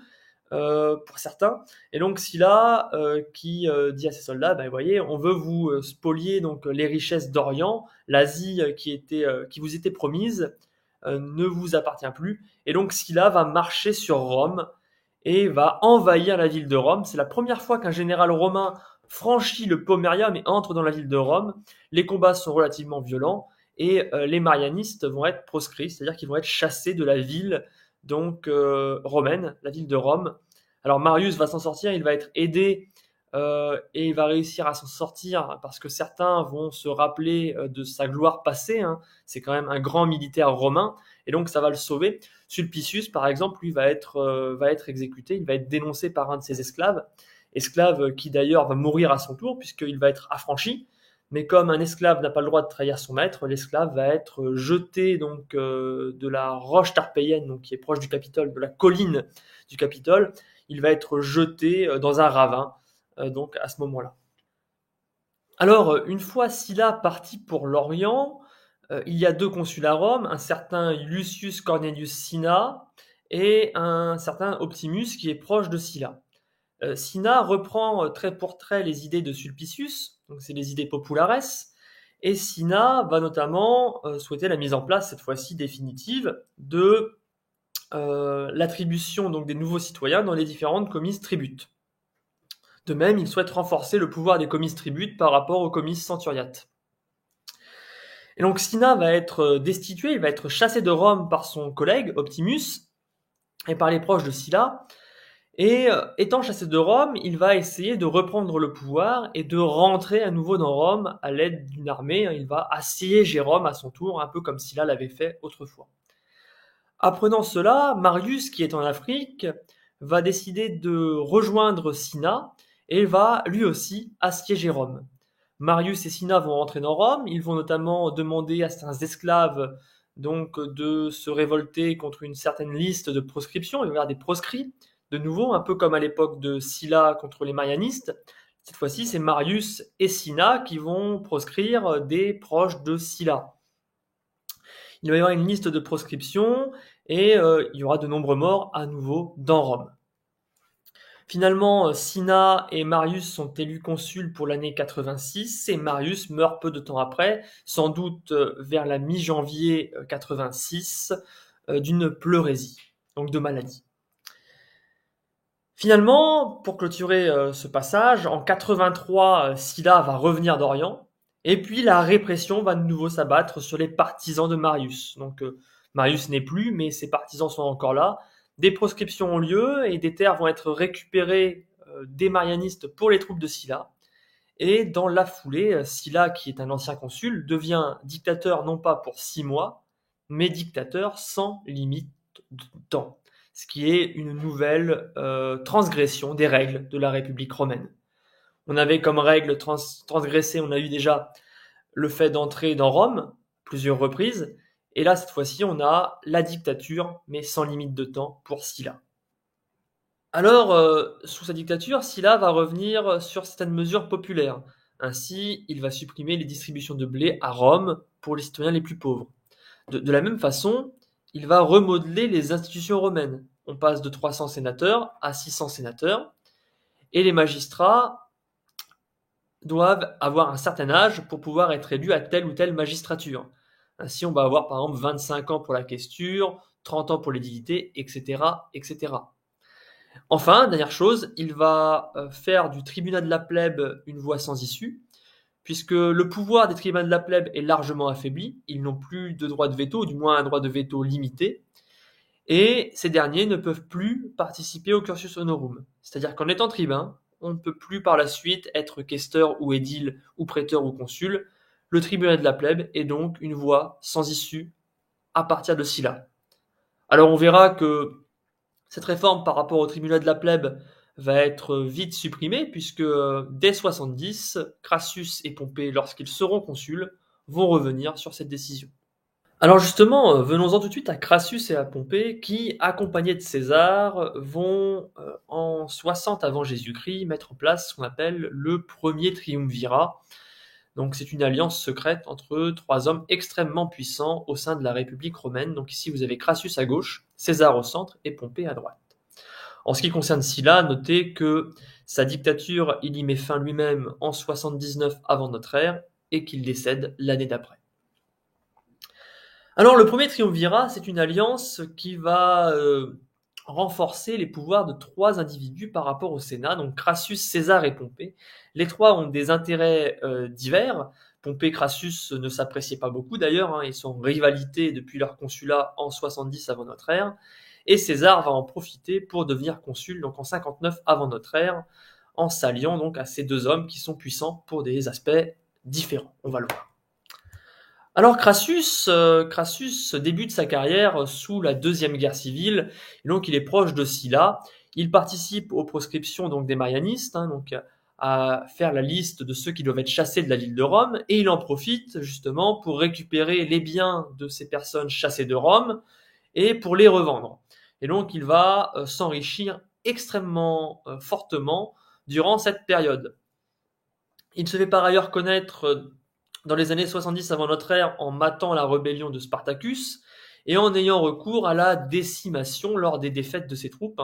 S1: pour certains. Et donc Sylla qui dit à ses soldats, vous voyez, on veut vous spolier donc les richesses d'Orient, l'Asie qui vous était promise ne vous appartient plus. Et donc Sylla va marcher sur Rome et va envahir la ville de Rome. C'est la première fois qu'un général romain franchit le Pomerium et entre dans la ville de Rome. Les combats sont relativement violents et les marianistes vont être proscrits, c'est-à-dire qu'ils vont être chassés de la ville donc romaine, la ville de Rome. Alors Marius va s'en sortir, il va être aidé et il va réussir à s'en sortir parce que certains vont se rappeler de sa gloire passée, hein. C'est quand même un grand militaire romain et donc ça va le sauver. Sulpicius, par exemple, lui va être exécuté, il va être dénoncé par un de ses esclaves qui d'ailleurs va mourir à son tour puisqu'il va être affranchi. Mais comme un esclave n'a pas le droit de trahir son maître, l'esclave va être jeté donc de la roche tarpéienne, donc qui est proche du Capitole, de la colline du Capitole. Il va être jeté dans un ravin, donc à ce moment-là. Alors, une fois Sylla parti pour l'Orient, il y a deux consuls à Rome, un certain Lucius Cornelius Cinna et un certain Optimus qui est proche de Sylla. Cinna reprend trait pour trait les idées de Sulpicius, donc c'est les idées populares, et Cinna va notamment souhaiter la mise en place, cette fois-ci définitive, de l'attribution donc des nouveaux citoyens dans les différentes comices tributes. De même, il souhaite renforcer le pouvoir des comices tributes par rapport aux comices centuriates. Et donc Cinna va être destitué, il va être chassé de Rome par son collègue Optimus et par les proches de Sylla. Et étant chassé de Rome, il va essayer de reprendre le pouvoir et de rentrer à nouveau dans Rome à l'aide d'une armée. Il va assiéger Rome à son tour, un peu comme Sylla l'avait fait autrefois. Apprenant cela, Marius, qui est en Afrique, va décider de rejoindre Cinna et va lui aussi assiéger Rome. Marius et Cinna vont rentrer dans Rome, ils vont notamment demander à certains esclaves donc de se révolter contre une certaine liste de proscriptions, il va y avoir des proscrits, de nouveau, un peu comme à l'époque de Sylla contre les marianistes. Cette fois-ci, c'est Marius et Cinna qui vont proscrire des proches de Sylla. Il va y avoir une liste de proscriptions et il y aura de nombreux morts à nouveau dans Rome. Finalement, Cinna et Marius sont élus consuls pour l'année 86 et Marius meurt peu de temps après, sans doute vers la mi-janvier 86, d'une pleurésie, donc de maladie. Finalement, pour clôturer ce passage, en 83, Sylla va revenir d'Orient, et puis la répression va de nouveau s'abattre sur les partisans de Marius. Donc Marius n'est plus, mais ses partisans sont encore là. Des proscriptions ont lieu et des terres vont être récupérées des marianistes pour les troupes de Sylla. Et dans la foulée, Sylla, qui est un ancien consul, devient dictateur non pas pour 6 mois, mais dictateur sans limite de temps, ce qui est une nouvelle transgression des règles de la République romaine. On avait comme règle transgressée, on a eu déjà le fait d'entrer dans Rome plusieurs reprises, et là cette fois-ci on a la dictature, mais sans limite de temps pour Sylla. Alors, sous sa dictature, Sylla va revenir sur certaines mesures populaires. Ainsi, il va supprimer les distributions de blé à Rome pour les citoyens les plus pauvres. De la même façon, il va remodeler les institutions romaines. On passe de 300 sénateurs à 600 sénateurs, et les magistrats doivent avoir un certain âge pour pouvoir être élus à telle ou telle magistrature. Ainsi, on va avoir par exemple 25 ans pour la questure, 30 ans pour l'édilité, etc., etc. Enfin, dernière chose, il va faire du tribunat de la plèbe une voie sans issue, puisque le pouvoir des tribunaux de la plèbe est largement affaibli. Ils n'ont plus de droit de veto, ou du moins un droit de veto limité, et ces derniers ne peuvent plus participer au cursus honorum. C'est-à-dire qu'en étant tribun, on ne peut plus par la suite être questeur ou édile ou prêteur ou consul. Le tribunat de la plèbe est donc une voie sans issue à partir de Sylla. Alors on verra que cette réforme par rapport au tribunat de la plèbe va être vite supprimée, puisque dès 70, Crassus et Pompée, lorsqu'ils seront consuls, vont revenir sur cette décision. Alors justement, venons-en tout de suite à Crassus et à Pompée qui, accompagnés de César, vont en 60 avant Jésus-Christ mettre en place ce qu'on appelle le premier triumvirat. Donc c'est une alliance secrète entre trois hommes extrêmement puissants au sein de la République romaine. Donc ici vous avez Crassus à gauche, César au centre et Pompée à droite. En ce qui concerne Sylla, notez que sa dictature, il y met fin lui-même en 79 avant notre ère et qu'il décède l'année d'après. Alors le premier triumvirat, c'est une alliance qui va renforcer les pouvoirs de trois individus par rapport au Sénat, donc Crassus, César et Pompée. Les trois ont des intérêts divers. Pompée et Crassus ne s'appréciaient pas beaucoup d'ailleurs, ils sont en rivalité depuis leur consulat en 70 avant notre ère. Et César va en profiter pour devenir consul, donc en 59 avant notre ère, en s'alliant donc à ces deux hommes qui sont puissants pour des aspects différents, on va le voir. Alors Crassus débute sa carrière sous la Deuxième Guerre civile, et donc il est proche de Sylla. Il participe aux proscriptions donc des marianistes, donc à faire la liste de ceux qui doivent être chassés de la ville de Rome, et il en profite justement pour récupérer les biens de ces personnes chassées de Rome et pour les revendre. Et donc il va s'enrichir extrêmement fortement durant cette période. Il se fait par ailleurs connaître dans les années 70 avant notre ère en matant la rébellion de Spartacus et en ayant recours à la décimation lors des défaites de ses troupes.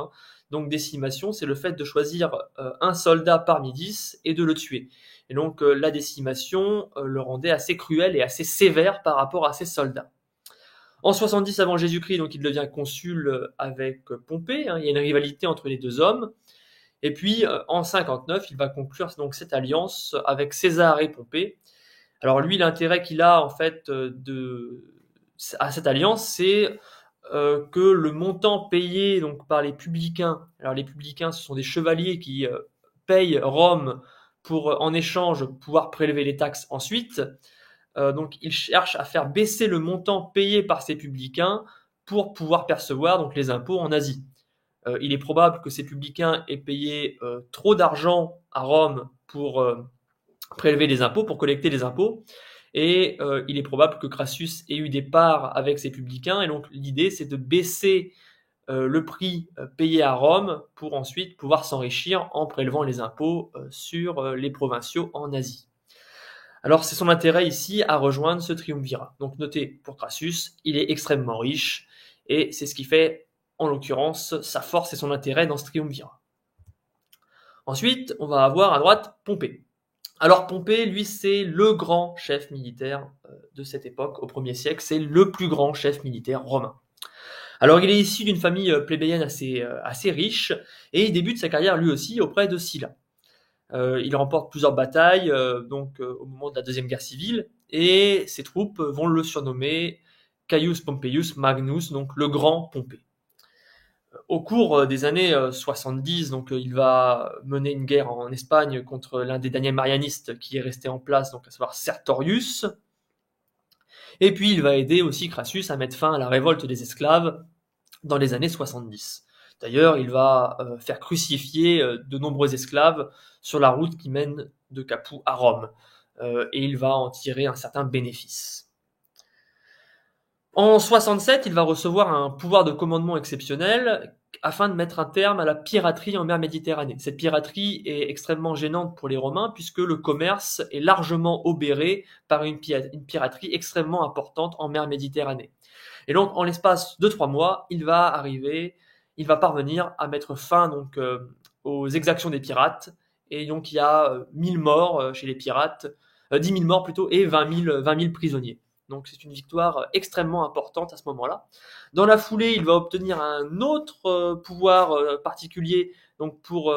S1: Donc décimation, c'est le fait de choisir un soldat parmi 10 et de le tuer. Et donc la décimation le rendait assez cruel et assez sévère par rapport à ses soldats. En 70 avant Jésus-Christ, donc il devient consul avec Pompée. Il y a une rivalité entre les deux hommes. Et puis en 59, il va conclure donc cette alliance avec César et Pompée. Alors lui, l'intérêt qu'il a en fait à cette alliance, c'est que le montant payé donc par les publicains. Alors les publicains, ce sont des chevaliers qui payent Rome pour en échange pouvoir prélever les taxes ensuite. Donc il cherche à faire baisser le montant payé par ces publicains pour pouvoir percevoir donc les impôts en Asie. Il est probable que ces publicains aient payé trop d'argent à Rome pour prélever des impôts, pour collecter des impôts, et il est probable que Crassus ait eu des parts avec ces publicains, et donc l'idée c'est de baisser le prix payé à Rome pour ensuite pouvoir s'enrichir en prélevant les impôts sur les provinciaux en Asie. Alors c'est son intérêt ici à rejoindre ce triumvirat. Donc notez, pour Crassus, il est extrêmement riche, et c'est ce qui fait, en l'occurrence, sa force et son intérêt dans ce triumvirat. Ensuite, on va avoir à droite Pompée. Alors Pompée, lui, c'est le grand chef militaire de cette époque, au 1er siècle, c'est le plus grand chef militaire romain. Alors il est issu d'une famille plébéienne assez riche, et il débute sa carrière lui aussi auprès de Sylla. Il remporte plusieurs batailles au moment de la Deuxième Guerre civile, et ses troupes vont le surnommer Caius Pompeius Magnus, donc le grand Pompée. Au cours des années 70, il va mener une guerre en Espagne contre l'un des derniers marianistes qui est resté en place, donc à savoir Sertorius. Et puis il va aider aussi Crassus à mettre fin à la révolte des esclaves dans les années 70. D'ailleurs, il va faire crucifier de nombreux esclaves sur la route qui mène de Capoue à Rome. Et il va en tirer un certain bénéfice. En 67, il va recevoir un pouvoir de commandement exceptionnel afin de mettre un terme à la piraterie en mer Méditerranée. Cette piraterie est extrêmement gênante pour les Romains puisque le commerce est largement obéré par une piraterie extrêmement importante en mer Méditerranée. Et donc, en l'espace de 3 mois, il va parvenir à mettre fin aux exactions des pirates. Et donc, il y a 1000 morts chez les pirates, 10 000 morts plutôt, et 20 000 prisonniers. Donc, c'est une victoire extrêmement importante à ce moment-là. Dans la foulée, il va obtenir un autre pouvoir particulier donc pour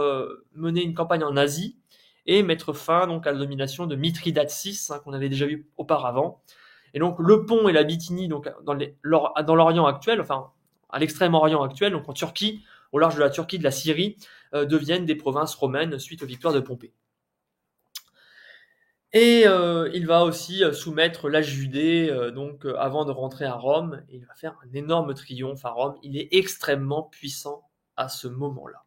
S1: mener une campagne en Asie et mettre fin donc à la domination de Mithridate VI, qu'on avait déjà vu auparavant. Et donc le Pont et la Bithynie, donc dans l'Orient actuel, enfin à l'extrême-orient actuel, donc en Turquie, au large de la Turquie, de la Syrie, deviennent des provinces romaines suite aux victoires de Pompée. Et il va aussi soumettre la Judée avant de rentrer à Rome, et il va faire un énorme triomphe à Rome. Il est extrêmement puissant à ce moment-là.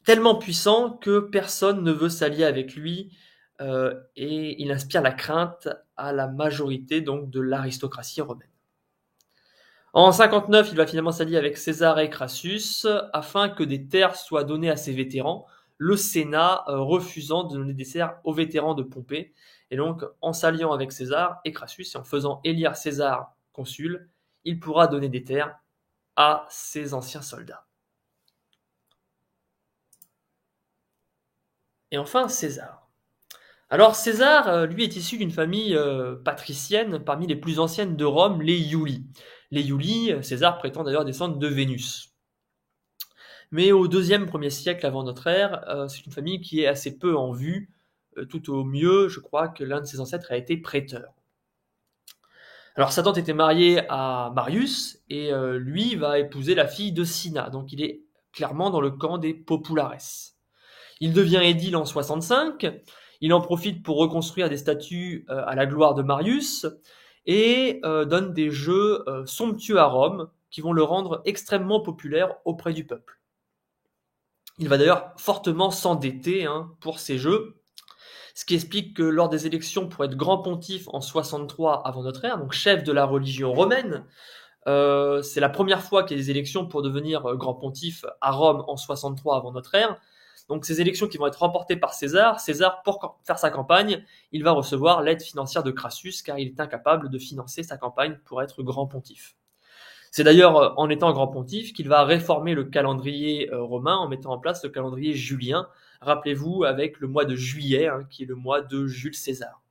S1: Tellement puissant que personne ne veut s'allier avec lui, et il inspire la crainte à la majorité donc de l'aristocratie romaine. En 59, il va finalement s'allier avec César et Crassus afin que des terres soient données à ses vétérans, le Sénat refusant de donner des terres aux vétérans de Pompée. Et donc, en s'alliant avec César et Crassus et en faisant élire César consul, il pourra donner des terres à ses anciens soldats. Et enfin, César. Alors César, lui, est issu d'une famille patricienne parmi les plus anciennes de Rome, les Iuli. Les Iuli, César prétend d'ailleurs descendre de Vénus. Mais au 1er siècle avant notre ère, c'est une famille qui est assez peu en vue. Tout au mieux, je crois que l'un de ses ancêtres a été prêteur. Alors sa tante était mariée à Marius, et lui va épouser la fille de Cinna, donc il est clairement dans le camp des populares. Il devient édile en 65, il en profite pour reconstruire des statues à la gloire de Marius, et donne des jeux somptueux à Rome, qui vont le rendre extrêmement populaire auprès du peuple. Il va d'ailleurs fortement s'endetter pour ces jeux, ce qui explique que lors des élections pour être grand pontife en 63 avant notre ère, donc chef de la religion romaine, c'est la première fois qu'il y a des élections pour devenir grand pontife à Rome en 63 avant notre ère. Donc ces élections qui vont être remportées par César, pour faire sa campagne, il va recevoir l'aide financière de Crassus car il est incapable de financer sa campagne pour être grand pontife. C'est d'ailleurs en étant grand pontife qu'il va réformer le calendrier romain en mettant en place le calendrier julien, rappelez-vous, avec le mois de juillet, qui est le mois de Jules César.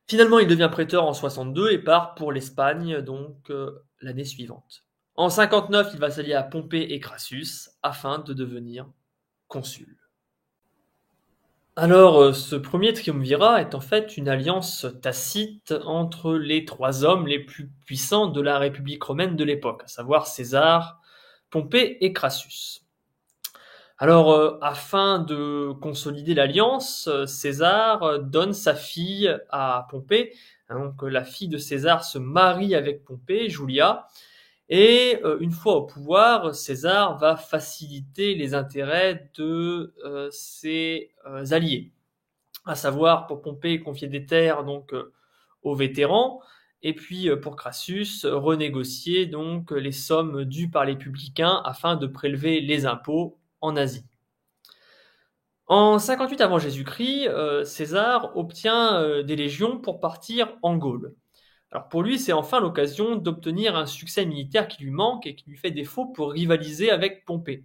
S1: Finalement, il devient prêteur en 62 et part pour l'Espagne l'année suivante. En 59, il va s'allier à Pompée et Crassus afin de devenir consul. Alors, ce premier triumvirat est en fait une alliance tacite entre les 3 hommes les plus puissants de la République romaine de l'époque, à savoir César, Pompée et Crassus. Alors, afin de consolider l'alliance, César donne sa fille à Pompée. Donc, la fille de César se marie avec Pompée, Julia, et une fois au pouvoir, César va faciliter les intérêts de ses alliés, à savoir pour Pompée confier des terres aux vétérans, et puis pour Crassus renégocier les sommes dues par les publicains afin de prélever les impôts en Asie. En 58 avant Jésus-Christ, César obtient des légions pour partir en Gaule. Alors pour lui, c'est enfin l'occasion d'obtenir un succès militaire qui lui manque et qui lui fait défaut pour rivaliser avec Pompée.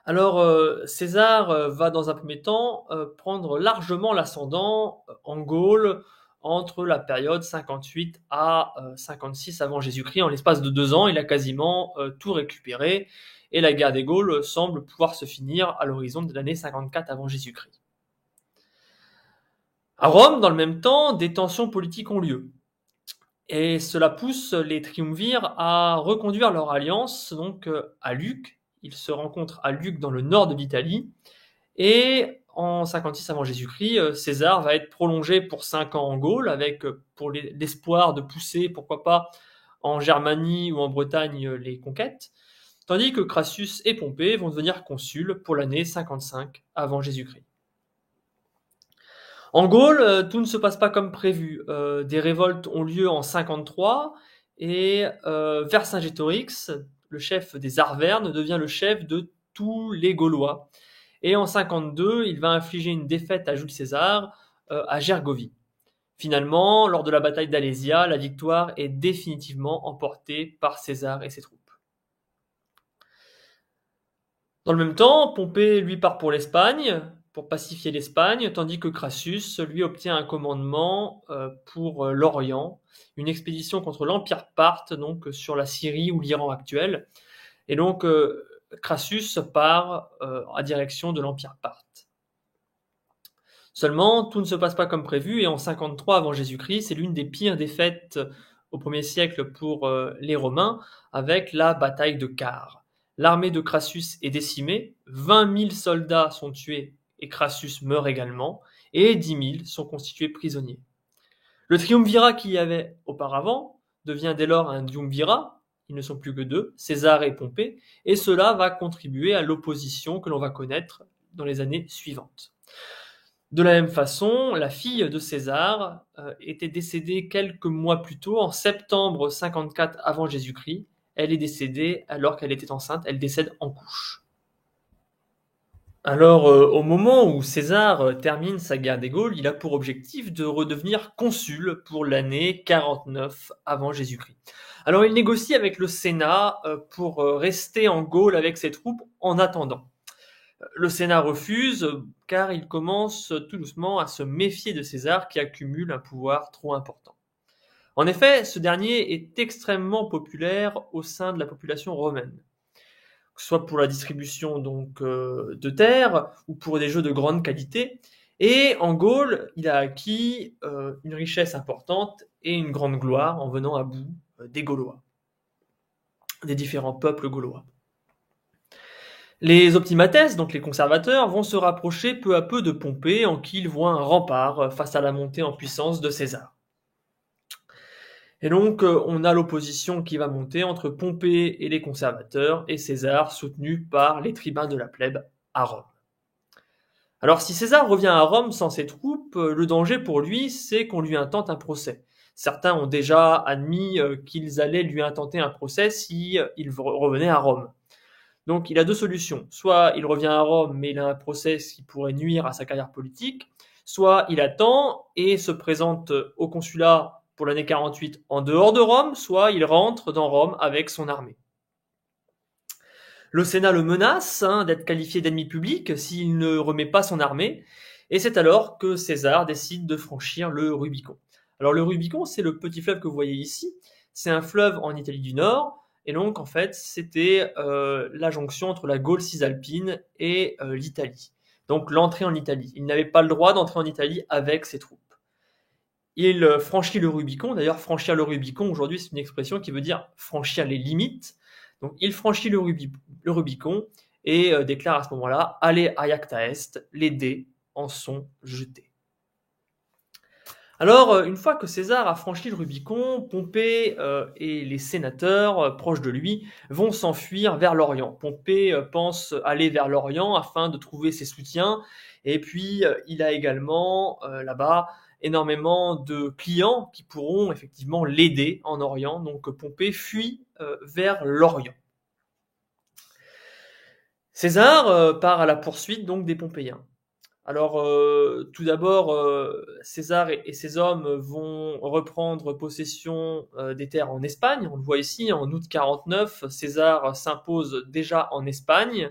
S1: Alors César va dans un premier temps prendre largement l'ascendant en Gaule entre la période 58 à 56 avant Jésus-Christ. En l'espace de 2 ans, il a quasiment tout récupéré et la guerre des Gaules semble pouvoir se finir à l'horizon de l'année 54 avant Jésus-Christ. À Rome, dans le même temps, des tensions politiques ont lieu. Et cela pousse les triumvirs à reconduire leur alliance à Luc. Ils se rencontrent à Luc dans le nord de l'Italie. Et en 56 avant Jésus-Christ, César va être prolongé pour 5 ans en Gaule avec pour l'espoir de pousser, pourquoi pas, en Germanie ou en Bretagne les conquêtes. Tandis que Crassus et Pompée vont devenir consuls pour l'année 55 avant Jésus-Christ. En Gaule, tout ne se passe pas comme prévu. Des révoltes ont lieu en 53 et Vercingétorix, le chef des Arvernes, devient le chef de tous les Gaulois. Et en 52, il va infliger une défaite à Jules César à Gergovie. Finalement, lors de la bataille d'Alésia, la victoire est définitivement emportée par César et ses troupes. Dans le même temps, Pompée lui part pour l'Espagne, pour pacifier l'Espagne, tandis que Crassus lui obtient un commandement pour l'Orient, une expédition contre l'Empire parthe, donc sur la Syrie ou l'Iran actuel. Et donc Crassus part à direction de l'Empire parthe. Seulement, tout ne se passe pas comme prévu, et en 53 avant Jésus-Christ, c'est l'une des pires défaites au 1er siècle pour les Romains, avec la bataille de Car. L'armée de Crassus est décimée, 20 000 soldats sont tués et Crassus meurt également, et 10 000 sont constitués prisonniers. Le triumvirat qu'il y avait auparavant devient dès lors un duumvirat, ils ne sont plus que deux, César et Pompée, et cela va contribuer à l'opposition que l'on va connaître dans les années suivantes. De la même façon, la fille de César était décédée quelques mois plus tôt, en septembre 54 avant Jésus-Christ. Elle est décédée alors qu'elle était enceinte, elle décède en couche. Alors, au moment où César termine sa guerre des Gaules, il a pour objectif de redevenir consul pour l'année 49 avant Jésus-Christ. Alors, il négocie avec le Sénat pour rester en Gaule avec ses troupes en attendant. Le Sénat refuse car il commence tout doucement à se méfier de César qui accumule un pouvoir trop important. En effet, ce dernier est extrêmement populaire au sein de la population romaine, que ce soit pour la distribution donc de terres ou pour des jeux de grande qualité. Et en Gaule, il a acquis une richesse importante et une grande gloire en venant à bout des Gaulois, des différents peuples gaulois. Les optimates, donc les conservateurs, vont se rapprocher peu à peu de Pompée en qui ils voient un rempart face à la montée en puissance de César. Et donc on a l'opposition qui va monter entre Pompée et les conservateurs et César soutenu par les tribuns de la plèbe à Rome. Alors si César revient à Rome sans ses troupes, le danger pour lui c'est qu'on lui intente un procès. Certains ont déjà admis qu'ils allaient lui intenter un procès si il revenait à Rome. Donc il a deux solutions. Soit il revient à Rome, mais il a un procès qui pourrait nuire à sa carrière politique, soit il attend et se présente au consulat pour l'année 48 en dehors de Rome, soit il rentre dans Rome avec son armée. Le Sénat le menace d'être qualifié d'ennemi public s'il ne remet pas son armée, et c'est alors que César décide de franchir le Rubicon. Alors le Rubicon, c'est le petit fleuve que vous voyez ici, c'est un fleuve en Italie du Nord, et donc, en fait, c'était la jonction entre la Gaule cisalpine et l'Italie. Donc, l'entrée en Italie. Il n'avait pas le droit d'entrer en Italie avec ses troupes. Il franchit le Rubicon. D'ailleurs, franchir le Rubicon, aujourd'hui, c'est une expression qui veut dire franchir les limites. Donc, il franchit le Rubicon et déclare à ce moment-là « Allez à Iacta Est, les dés en sont jetés ». Alors, une fois que César a franchi le Rubicon, Pompée et les sénateurs proches de lui vont s'enfuir vers l'Orient. Pompée pense aller vers l'Orient afin de trouver ses soutiens, et puis il a également là-bas énormément de clients qui pourront effectivement l'aider en Orient. Donc Pompée fuit vers l'Orient. César part à la poursuite donc des Pompéiens. Alors, tout d'abord, César et ses hommes vont reprendre possession des terres en Espagne. On le voit ici, en août 49, César s'impose déjà en Espagne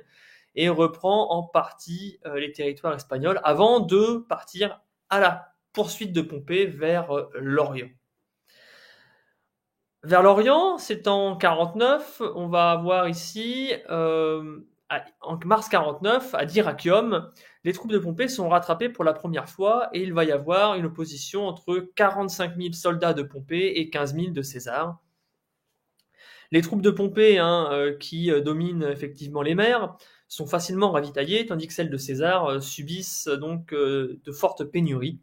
S1: et reprend en partie les territoires espagnols avant de partir à la poursuite de Pompée vers l'Orient. Vers l'Orient, c'est en 49, on va avoir ici, en mars 49, à Dyrrhachium, les troupes de Pompée sont rattrapées pour la première fois et il va y avoir une opposition entre 45 000 soldats de Pompée et 15 000 de César. Les troupes de Pompée, qui dominent effectivement les mers, sont facilement ravitaillées, tandis que celles de César subissent donc de fortes pénuries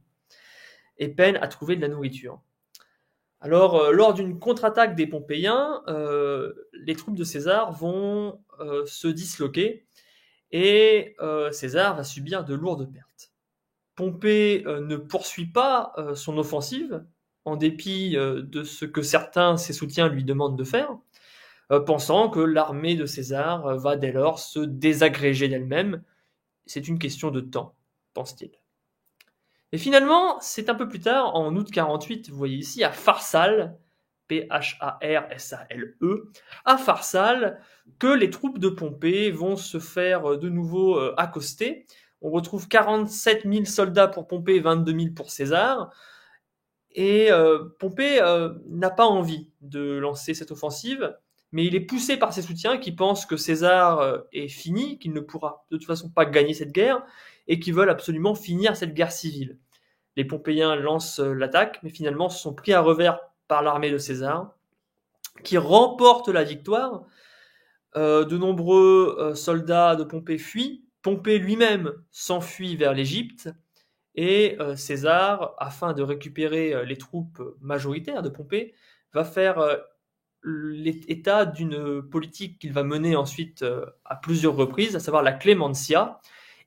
S1: et peinent à trouver de la nourriture. Alors, lors d'une contre-attaque des Pompéiens, les troupes de César vont se disloquer et César va subir de lourdes pertes. Pompée ne poursuit pas son offensive en dépit de ce que certains ses soutiens lui demandent de faire, pensant que l'armée de César va dès lors se désagréger d'elle-même. C'est une question de temps, pense-t-il. Et finalement, c'est un peu plus tard, en août 48, vous voyez ici, à Pharsale, Pharsale, à Pharsale, que les troupes de Pompée vont se faire de nouveau accoster. On retrouve 47 000 soldats pour Pompée, 22 000 pour César. Et Pompée n'a pas envie de lancer cette offensive, mais il est poussé par ses soutiens qui pensent que César est fini, qu'il ne pourra de toute façon pas gagner cette guerre, et qui veulent absolument finir cette guerre civile. Les Pompéiens lancent l'attaque, mais finalement se sont pris à revers par l'armée de César, qui remporte la victoire. De nombreux soldats de Pompée fuient. Pompée lui-même s'enfuit vers l'Égypte. Et César, afin de récupérer les troupes majoritaires de Pompée, va faire état d'une politique qu'il va mener ensuite à plusieurs reprises, à savoir la clémentia.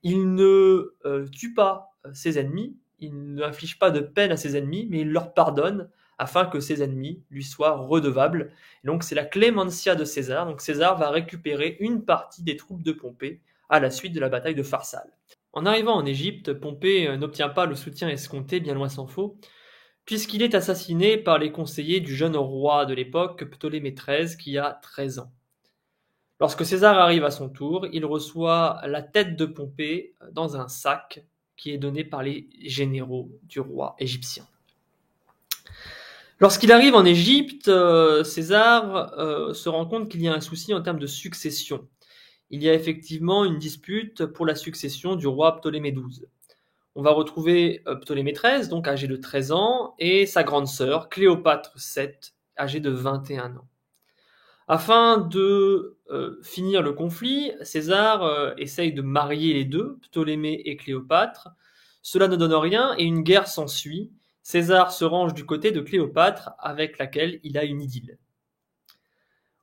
S1: Il ne tue pas ses ennemis, il n'inflige pas de peine à ses ennemis, mais il leur pardonne afin que ses ennemis lui soient redevables. Et donc c'est la clémentia de César. Donc César va récupérer une partie des troupes de Pompée à la suite de la bataille de Pharsale. En arrivant en Égypte, Pompée n'obtient pas le soutien escompté, bien loin s'en faut, puisqu'il est assassiné par les conseillers du jeune roi de l'époque, Ptolémée XIII, qui a 13 ans. Lorsque César arrive à son tour, il reçoit la tête de Pompée dans un sac qui est donné par les généraux du roi égyptien. Lorsqu'il arrive en Égypte, César se rend compte qu'il y a un souci en termes de succession. Il y a effectivement une dispute pour la succession du roi Ptolémée XII. On va retrouver Ptolémée XIII, donc âgé de 13 ans, et sa grande sœur, Cléopâtre VII, âgée de 21 ans. Afin de finir le conflit, César essaye de marier les deux, Ptolémée et Cléopâtre. Cela ne donne rien et une guerre s'ensuit. César se range du côté de Cléopâtre, avec laquelle il a une idylle.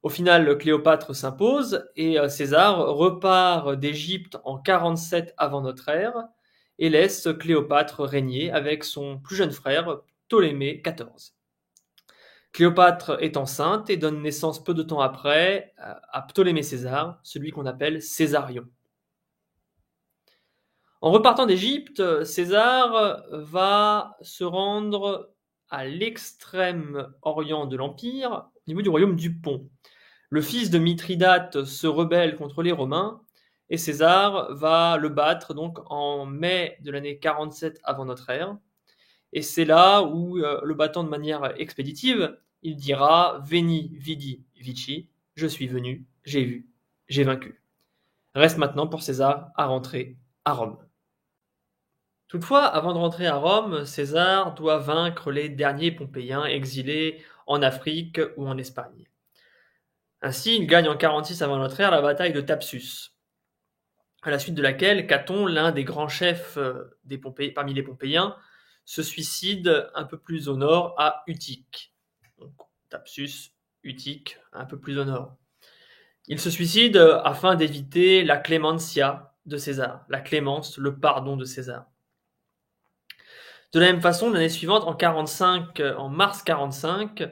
S1: Au final, Cléopâtre s'impose et César repart d'Égypte en 47 avant notre ère et laisse Cléopâtre régner avec son plus jeune frère, Ptolémée XIV. Cléopâtre est enceinte et donne naissance peu de temps après à Ptolémée César, celui qu'on appelle Césarion. En repartant d'Égypte, César va se rendre à l'extrême orient de l'Empire, au niveau du royaume du Pont. Le fils de Mithridate se rebelle contre les Romains et César va le battre donc en mai de l'année 47 avant notre ère. Et c'est là où, le battant de manière expéditive, il dira Veni, vidi, vici, je suis venu, j'ai vu, j'ai vaincu. Reste maintenant pour César à rentrer à Rome. Toutefois, avant de rentrer à Rome, César doit vaincre les derniers Pompéiens exilés en Afrique ou en Espagne. Ainsi, il gagne en 46 avant notre ère la bataille de Thapsus, à la suite de laquelle Caton, l'un des grands chefs parmi les Pompéiens, se suicide un peu plus au nord à Utique. Donc, Thapsus, Utique, un peu plus au nord. Il se suicide afin d'éviter la clémentia de César, la clémence, le pardon de César. De la même façon, l'année suivante, en mars 45,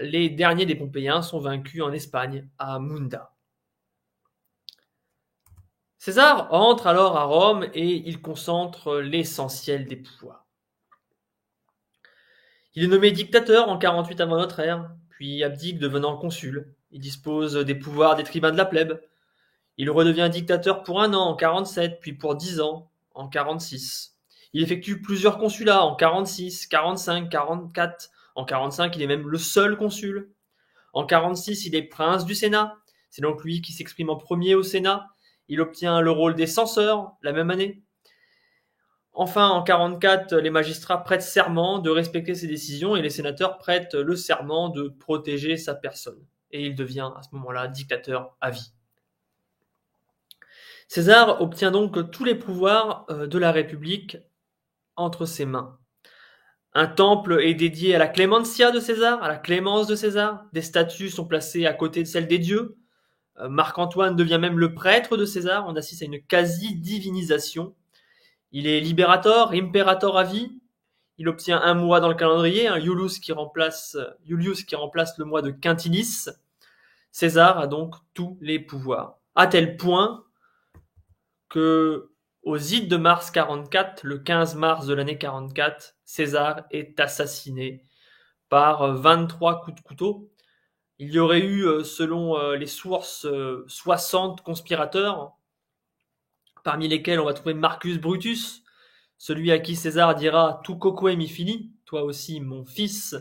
S1: les derniers des Pompéiens sont vaincus en Espagne, à Munda. César entre alors à Rome et il concentre l'essentiel des pouvoirs. Il est nommé dictateur en 48 avant notre ère, puis abdique devenant consul. Il dispose des pouvoirs des tribuns de la plèbe. Il redevient dictateur pour 1 an en 47, puis pour 10 ans en 46. Il effectue plusieurs consulats en 46, 45, 44. En 45, il est même le seul consul. En 46, il est prince du Sénat. C'est donc lui qui s'exprime en premier au Sénat. Il obtient le rôle des censeurs la même année. Enfin, en 44, les magistrats prêtent serment de respecter ses décisions et les sénateurs prêtent le serment de protéger sa personne. Et il devient à ce moment-là dictateur à vie. César obtient donc tous les pouvoirs de la République entre ses mains. Un temple est dédié à la clémentia de César, à la clémence de César. Des statues sont placées à côté de celles des dieux. Marc-Antoine devient même le prêtre de César. On assiste à une quasi-divinisation. Il est libérator, impérator à vie. Il obtient un mois dans le calendrier, un Iulius qui remplace le mois de Quintilis. César a donc tous les pouvoirs, à tel point que aux ides de mars 44, le 15 mars de l'année 44, César est assassiné par 23 coups de couteau. Il y aurait eu, selon les sources, 60 conspirateurs, parmi lesquels on va trouver Marcus Brutus, celui à qui César dira tu coque mi fili, toi aussi mon fils,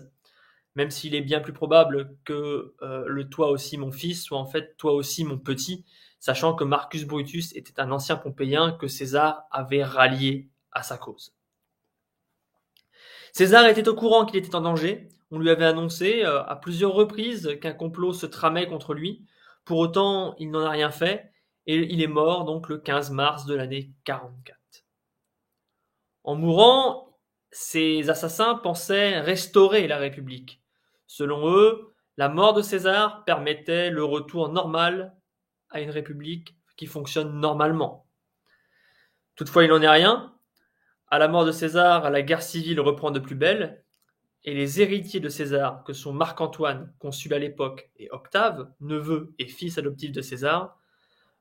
S1: même s'il est bien plus probable que le toi aussi mon fils soit en fait toi aussi mon petit, sachant que Marcus Brutus était un ancien pompéien que César avait rallié à sa cause. César était au courant qu'il était en danger. On lui avait annoncé à plusieurs reprises qu'un complot se tramait contre lui. Pour autant, il n'en a rien fait et il est mort donc le 15 mars de l'année 44. En mourant, ces assassins pensaient restaurer la République. Selon eux, la mort de César permettait le retour normal à une République qui fonctionne normalement. Toutefois, il n'en est rien. À la mort de César, la guerre civile reprend de plus belle, et les héritiers de César, que sont Marc-Antoine, consul à l'époque, et Octave, neveu et fils adoptif de César,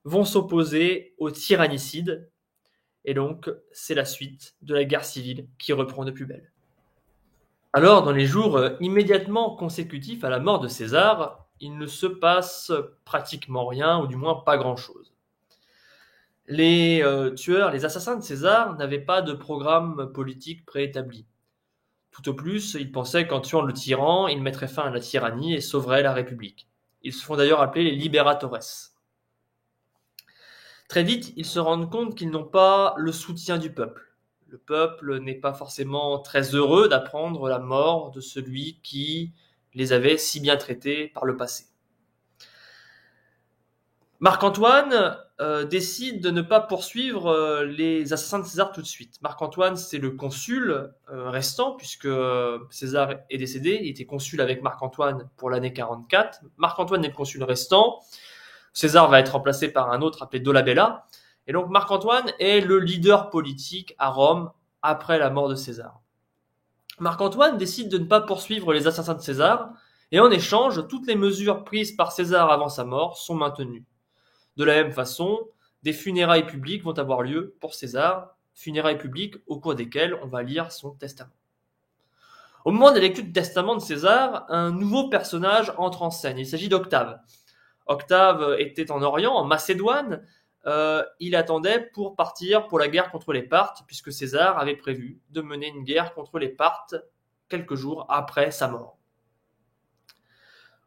S1: vont s'opposer au tyrannicide, et donc c'est la suite de la guerre civile qui reprend de plus belle. Alors, dans les jours immédiatement consécutifs à la mort de César, il ne se passe pratiquement rien, ou du moins pas grand-chose. Les tueurs, les assassins de César n'avaient pas de programme politique préétabli. Tout au plus, ils pensaient qu'en tuant le tyran, ils mettraient fin à la tyrannie et sauveraient la République. Ils se font d'ailleurs appeler les liberatores. Très vite, ils se rendent compte qu'ils n'ont pas le soutien du peuple. Le peuple n'est pas forcément très heureux d'apprendre la mort de celui qui les avait si bien traités par le passé. Marc-Antoine décide de ne pas poursuivre les assassins de César tout de suite. Marc-Antoine, c'est le consul restant, puisque César est décédé. Il était consul avec Marc-Antoine pour l'année 44. Marc-Antoine est le consul restant. César va être remplacé par un autre appelé Dolabella. Et donc Marc-Antoine est le leader politique à Rome après la mort de César. Marc-Antoine décide de ne pas poursuivre les assassins de César, et en échange, toutes les mesures prises par César avant sa mort sont maintenues. De la même façon, des funérailles publiques vont avoir lieu pour César, funérailles publiques au cours desquelles on va lire son testament. Au moment de la lecture du testament de César, un nouveau personnage entre en scène. Il s'agit d'Octave. Octave était en Orient, en Macédoine. Il attendait pour partir pour la guerre contre les Parthes, puisque César avait prévu de mener une guerre contre les Parthes quelques jours après sa mort.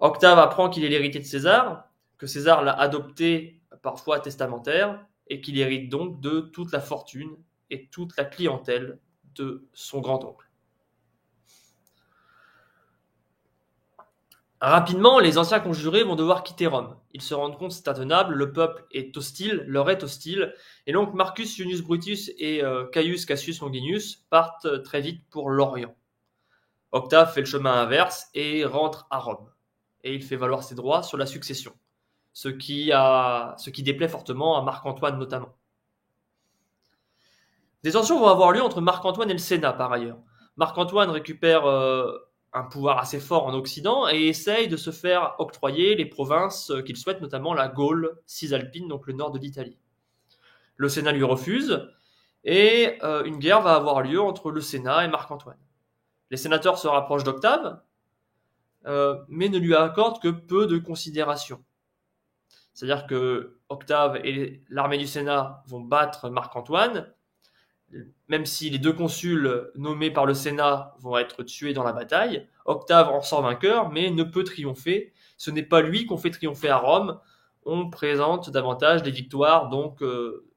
S1: Octave apprend qu'il est l'héritier de César, que César l'a adopté parfois testamentaire, et qu'il hérite donc de toute la fortune et toute la clientèle de son grand-oncle. Rapidement, les anciens conjurés vont devoir quitter Rome. Ils se rendent compte que c'est intenable, le peuple est hostile, leur est hostile, et donc Marcus Junius Brutus et Caius Cassius Longinus partent très vite pour l'Orient. Octave fait le chemin inverse et rentre à Rome. Et il fait valoir ses droits sur la succession, ce qui déplaît fortement à Marc-Antoine notamment. Des tensions vont avoir lieu entre Marc-Antoine et le Sénat par ailleurs. Marc-Antoine récupère un pouvoir assez fort en Occident et essaye de se faire octroyer les provinces qu'il souhaite, notamment la Gaule cisalpine, donc le nord de l'Italie. Le Sénat lui refuse et une guerre va avoir lieu entre le Sénat et Marc-Antoine. Les sénateurs se rapprochent d'Octave, mais ne lui accordent que peu de considération. C'est-à-dire que Octave et l'armée du Sénat vont battre Marc-Antoine, même si les deux consuls nommés par le Sénat vont être tués dans la bataille. Octave en sort vainqueur, mais ne peut triompher. Ce n'est pas lui qu'on fait triompher à Rome. On présente davantage des victoires donc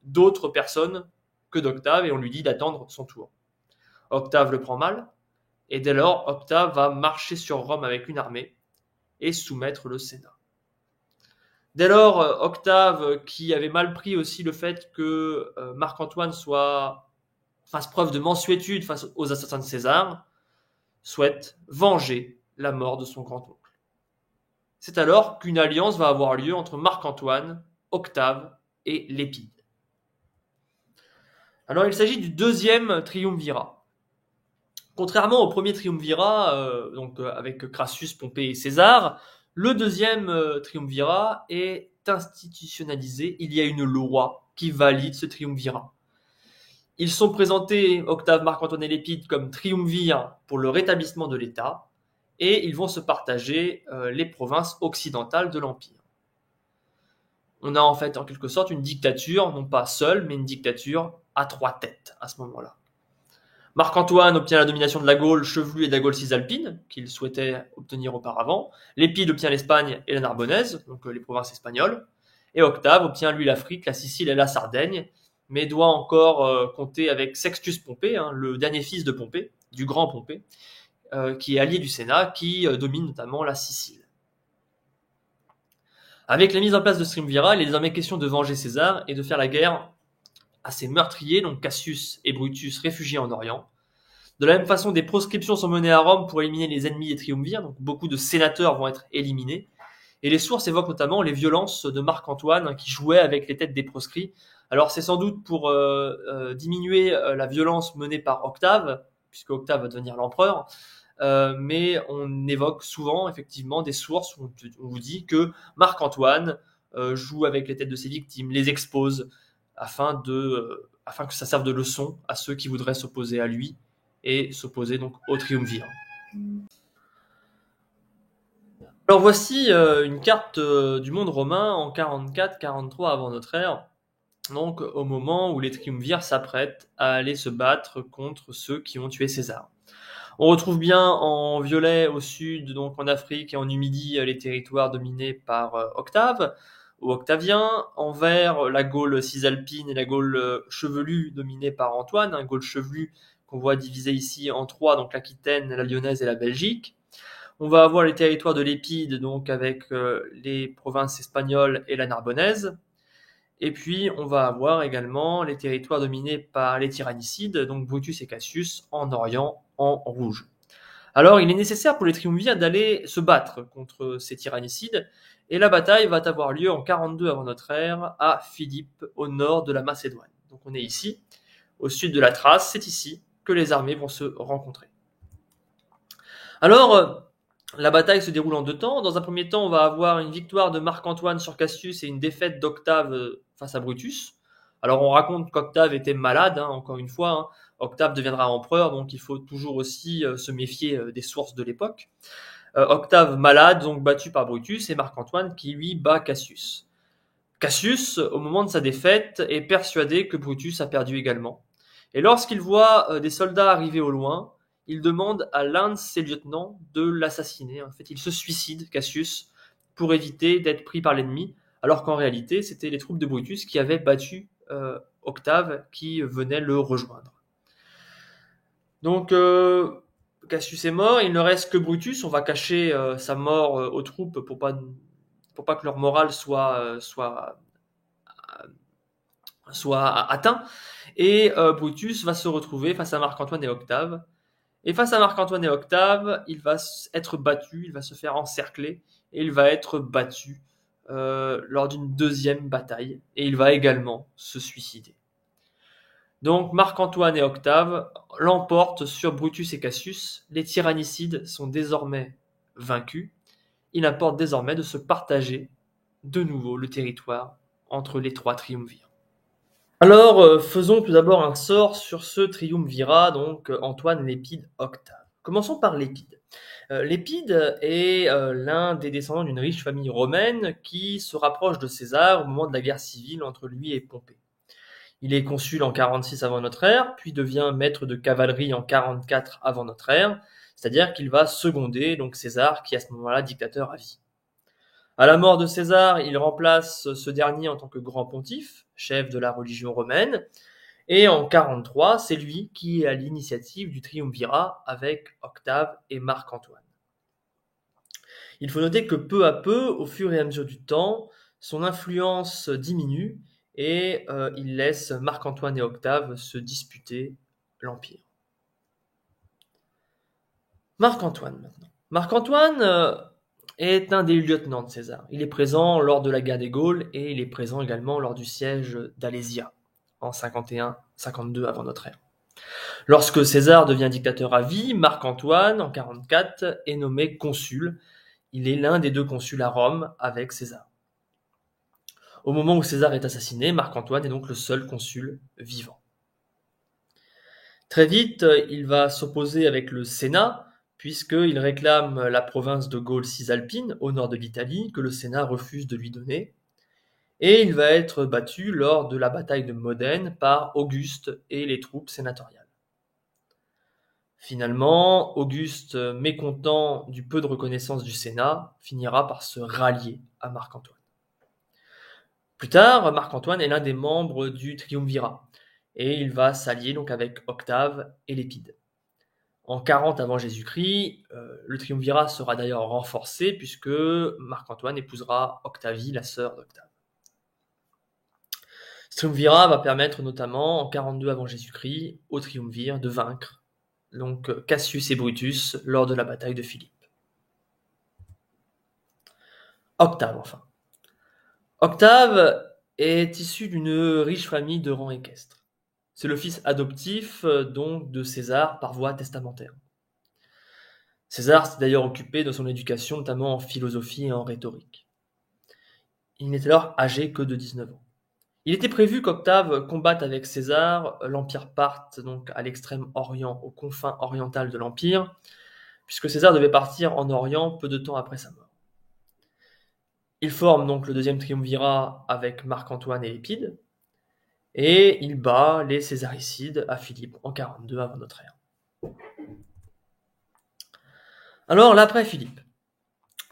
S1: d'autres personnes que d'Octave, et on lui dit d'attendre son tour. Octave le prend mal, et dès lors, Octave va marcher sur Rome avec une armée et soumettre le Sénat. Dès lors, Octave, qui avait mal pris aussi le fait que Marc-Antoine fasse preuve de mansuétude face aux assassins de César, souhaite venger la mort de son grand-oncle. C'est alors qu'une alliance va avoir lieu entre Marc-Antoine, Octave et Lépide. Alors il s'agit du deuxième triumvirat. Contrairement au premier triumvirat, avec Crassus, Pompée et César, le deuxième triumvirat est institutionnalisé. Il y a une loi qui valide ce triumvirat. Ils sont présentés, Octave, Marc-Antoine et Lépide, comme triumvirs pour le rétablissement de l'État, et ils vont se partager les provinces occidentales de l'Empire. On a en fait en quelque sorte une dictature, non pas seule, mais une dictature à 3 têtes à ce moment-là. Marc-Antoine obtient la domination de la Gaule chevelue et de la Gaule cisalpine, qu'il souhaitait obtenir auparavant. Lépide obtient l'Espagne et la Narbonnaise, donc les provinces espagnoles. Et Octave obtient lui l'Afrique, la Sicile et la Sardaigne, mais doit encore compter avec Sextus Pompée, le dernier fils de Pompée, du grand Pompée, qui est allié du Sénat, qui domine notamment la Sicile. Avec la mise en place de ce triumvirat, il est désormais question de venger César et de faire la guerre à ses meurtriers, donc Cassius et Brutus, réfugiés en Orient. De la même façon, des proscriptions sont menées à Rome pour éliminer les ennemis des triumvirs, donc beaucoup de sénateurs vont être éliminés. Et les sources évoquent notamment les violences de Marc-Antoine qui jouait avec les têtes des proscrits. Alors c'est sans doute pour diminuer la violence menée par Octave, puisque Octave va devenir l'empereur, mais on évoque souvent effectivement des sources où on vous dit que Marc-Antoine joue avec les têtes de ses victimes, les expose, afin que ça serve de leçon à ceux qui voudraient s'opposer à lui et s'opposer donc au triumvirat. Alors voici une carte du monde romain en 44-43 avant notre ère, donc au moment où les triumvirs s'apprêtent à aller se battre contre ceux qui ont tué César. On retrouve bien en violet au sud, donc en Afrique et en Numidie, les territoires dominés par Octave ou Octavien. En vert, la Gaule cisalpine et la Gaule chevelue dominée par Antoine, Gaule chevelue qu'on voit divisée ici en 3, donc l'Aquitaine, la Lyonnaise et la Belgique. On va avoir les territoires de l'Épide, donc avec les provinces espagnoles et la Narbonnaise. Et puis, on va avoir également les territoires dominés par les tyrannicides, donc Brutus et Cassius, en Orient, en rouge. Alors, il est nécessaire pour les triumvirs d'aller se battre contre ces tyrannicides, et la bataille va avoir lieu en 42 avant notre ère à Philippe, au nord de la Macédoine. Donc, on est ici, au sud de la Thrace, c'est ici que les armées vont se rencontrer. Alors, la bataille se déroule en 2 temps. Dans un premier temps, on va avoir une victoire de Marc-Antoine sur Cassius et une défaite d'Octave face à Brutus. Alors on raconte qu'Octave était malade, encore une fois. Octave deviendra empereur, donc il faut toujours aussi se méfier des sources de l'époque. Octave malade, donc battu par Brutus, et Marc-Antoine qui lui bat Cassius. Cassius, au moment de sa défaite, est persuadé que Brutus a perdu également. Et lorsqu'il voit des soldats arriver au loin, il demande à l'un de ses lieutenants de l'assassiner. En fait, il se suicide, Cassius, pour éviter d'être pris par l'ennemi, alors qu'en réalité, c'était les troupes de Brutus qui avaient battu Octave, qui venait le rejoindre. Donc, Cassius est mort, il ne reste que Brutus. On va cacher sa mort aux troupes pour pas que leur morale soit atteint. Et Brutus va se retrouver face à Marc-Antoine et Octave. Et face à Marc-Antoine et Octave, il va être battu, il va se faire encercler, et il va être battu lors d'une deuxième bataille, et il va également se suicider. Donc Marc-Antoine et Octave l'emportent sur Brutus et Cassius, les tyrannicides sont désormais vaincus, il importe désormais de se partager de nouveau le territoire entre les 3 triumvirs. Alors, faisons tout d'abord un sort sur ce triumvirat, donc Antoine, Lépide, Octave. Commençons par Lépide. Lépide est l'un des descendants d'une riche famille romaine qui se rapproche de César au moment de la guerre civile entre lui et Pompée. Il est consul en 46 avant notre ère, puis devient maître de cavalerie en 44 avant notre ère, c'est-à-dire qu'il va seconder donc César, qui est à ce moment-là dictateur à vie. À la mort de César, il remplace ce dernier en tant que grand pontife, chef de la religion romaine, et en 43, c'est lui qui est à l'initiative du triumvirat avec Octave et Marc-Antoine. Il faut noter que peu à peu, au fur et à mesure du temps, son influence diminue et il laisse Marc-Antoine et Octave se disputer l'empire. Marc-Antoine maintenant. Marc-Antoine est un des lieutenants de César. Il est présent lors de la guerre des Gaules et il est présent également lors du siège d'Alésia en 51-52 avant notre ère. Lorsque César devient dictateur à vie, Marc-Antoine, en 44, est nommé consul. Il est l'un des 2 consuls à Rome avec César. Au moment où César est assassiné, Marc-Antoine est donc le seul consul vivant. Très vite, il va s'opposer avec le Sénat, puisqu'il réclame la province de Gaule cisalpine, au nord de l'Italie, que le Sénat refuse de lui donner. Et il va être battu lors de la bataille de Modène par Auguste et les troupes sénatoriales. Finalement, Auguste, mécontent du peu de reconnaissance du Sénat, finira par se rallier à Marc-Antoine. Plus tard, Marc-Antoine est l'un des membres du triumvirat, et il va s'allier donc avec Octave et Lépide. En 40 avant Jésus-Christ, le triumvirat sera d'ailleurs renforcé puisque Marc-Antoine épousera Octavie, la sœur d'Octave. Ce triumvirat va permettre notamment, en 42 avant Jésus-Christ, au triumvir de vaincre donc Cassius et Brutus lors de la bataille de Philippe. Octave, enfin. Octave est issu d'une riche famille de rang équestre. C'est le fils adoptif donc de César par voie testamentaire. César s'est d'ailleurs occupé de son éducation, notamment en philosophie et en rhétorique. Il n'est alors âgé que de 19 ans. Il était prévu qu'Octave combatte avec César l'Empire parthe donc à l'extrême orient, aux confins orientales de l'Empire, puisque César devait partir en Orient peu de temps après sa mort. Il forme donc le deuxième triumvirat avec Marc-Antoine et Lépide, et il bat les Césaricides à Philippe en 42 avant notre ère. Alors l'après Philippe.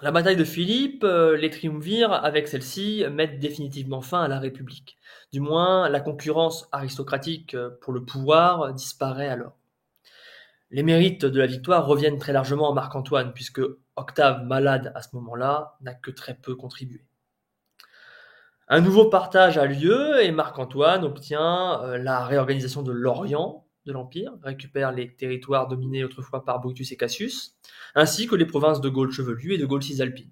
S1: La bataille de Philippe, les triumvirs, avec celle-ci, mettent définitivement fin à la République. Du moins, la concurrence aristocratique pour le pouvoir disparaît alors. Les mérites de la victoire reviennent très largement à Marc-Antoine, puisque Octave, malade à ce moment-là, n'a que très peu contribué. Un nouveau partage a lieu et Marc-Antoine obtient la réorganisation de l'Orient de l'Empire, récupère les territoires dominés autrefois par Brutus et Cassius, ainsi que les provinces de Gaule chevelue et de Gaule cisalpine.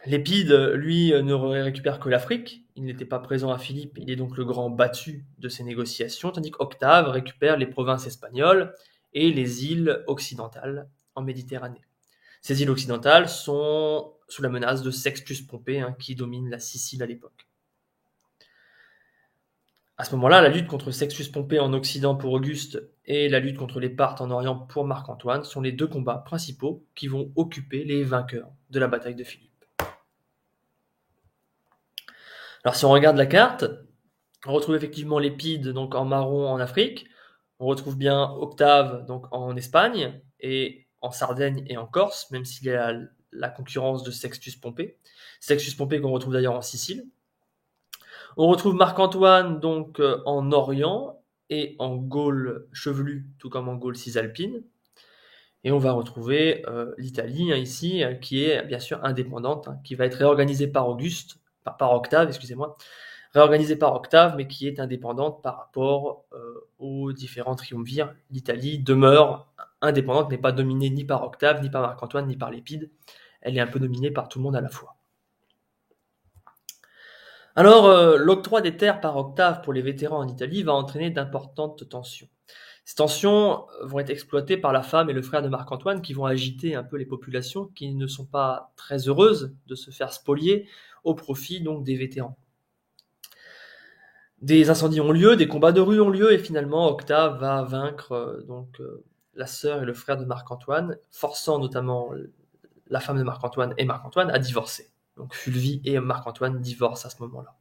S1: Lépide, lui, ne récupère que l'Afrique. Il n'était pas présent à Philippe, il est donc le grand battu de ces négociations, tandis qu'Octave récupère les provinces espagnoles et les îles occidentales en Méditerranée. Ces îles occidentales sont sous la menace de Sextus Pompée, qui domine la Sicile à l'époque. À ce moment-là, la lutte contre Sextus Pompée en Occident pour Auguste et la lutte contre les Parthes en Orient pour Marc-Antoine sont les 2 combats principaux qui vont occuper les vainqueurs de la bataille de Philippe. Alors si on regarde la carte, on retrouve effectivement Lépide donc en marron en Afrique, on retrouve bien Octave donc en Espagne et en Sardaigne et en Corse, même s'il y a la concurrence de Sextus Pompée. Sextus Pompée qu'on retrouve d'ailleurs en Sicile. On retrouve Marc-Antoine donc en Orient et en Gaule chevelue, tout comme en Gaule cisalpine. Et on va retrouver l'Italie ici, qui est bien sûr indépendante, qui va être réorganisée par Octave, réorganisée par Octave, mais qui est indépendante par rapport aux différents triumvirs. L'Italie demeure indépendante, n'est pas dominée ni par Octave, ni par Marc-Antoine, ni par Lépide. Elle est un peu dominée par tout le monde à la fois. Alors, l'octroi des terres par Octave pour les vétérans en Italie va entraîner d'importantes tensions. Ces tensions vont être exploitées par la femme et le frère de Marc-Antoine qui vont agiter un peu les populations qui ne sont pas très heureuses de se faire spolier au profit donc des vétérans. Des incendies ont lieu, des combats de rue ont lieu et finalement Octave va vaincre la sœur et le frère de Marc-Antoine, forçant notamment la femme de Marc-Antoine et Marc-Antoine à divorcer. Donc Fulvie et Marc-Antoine divorcent à ce moment-là.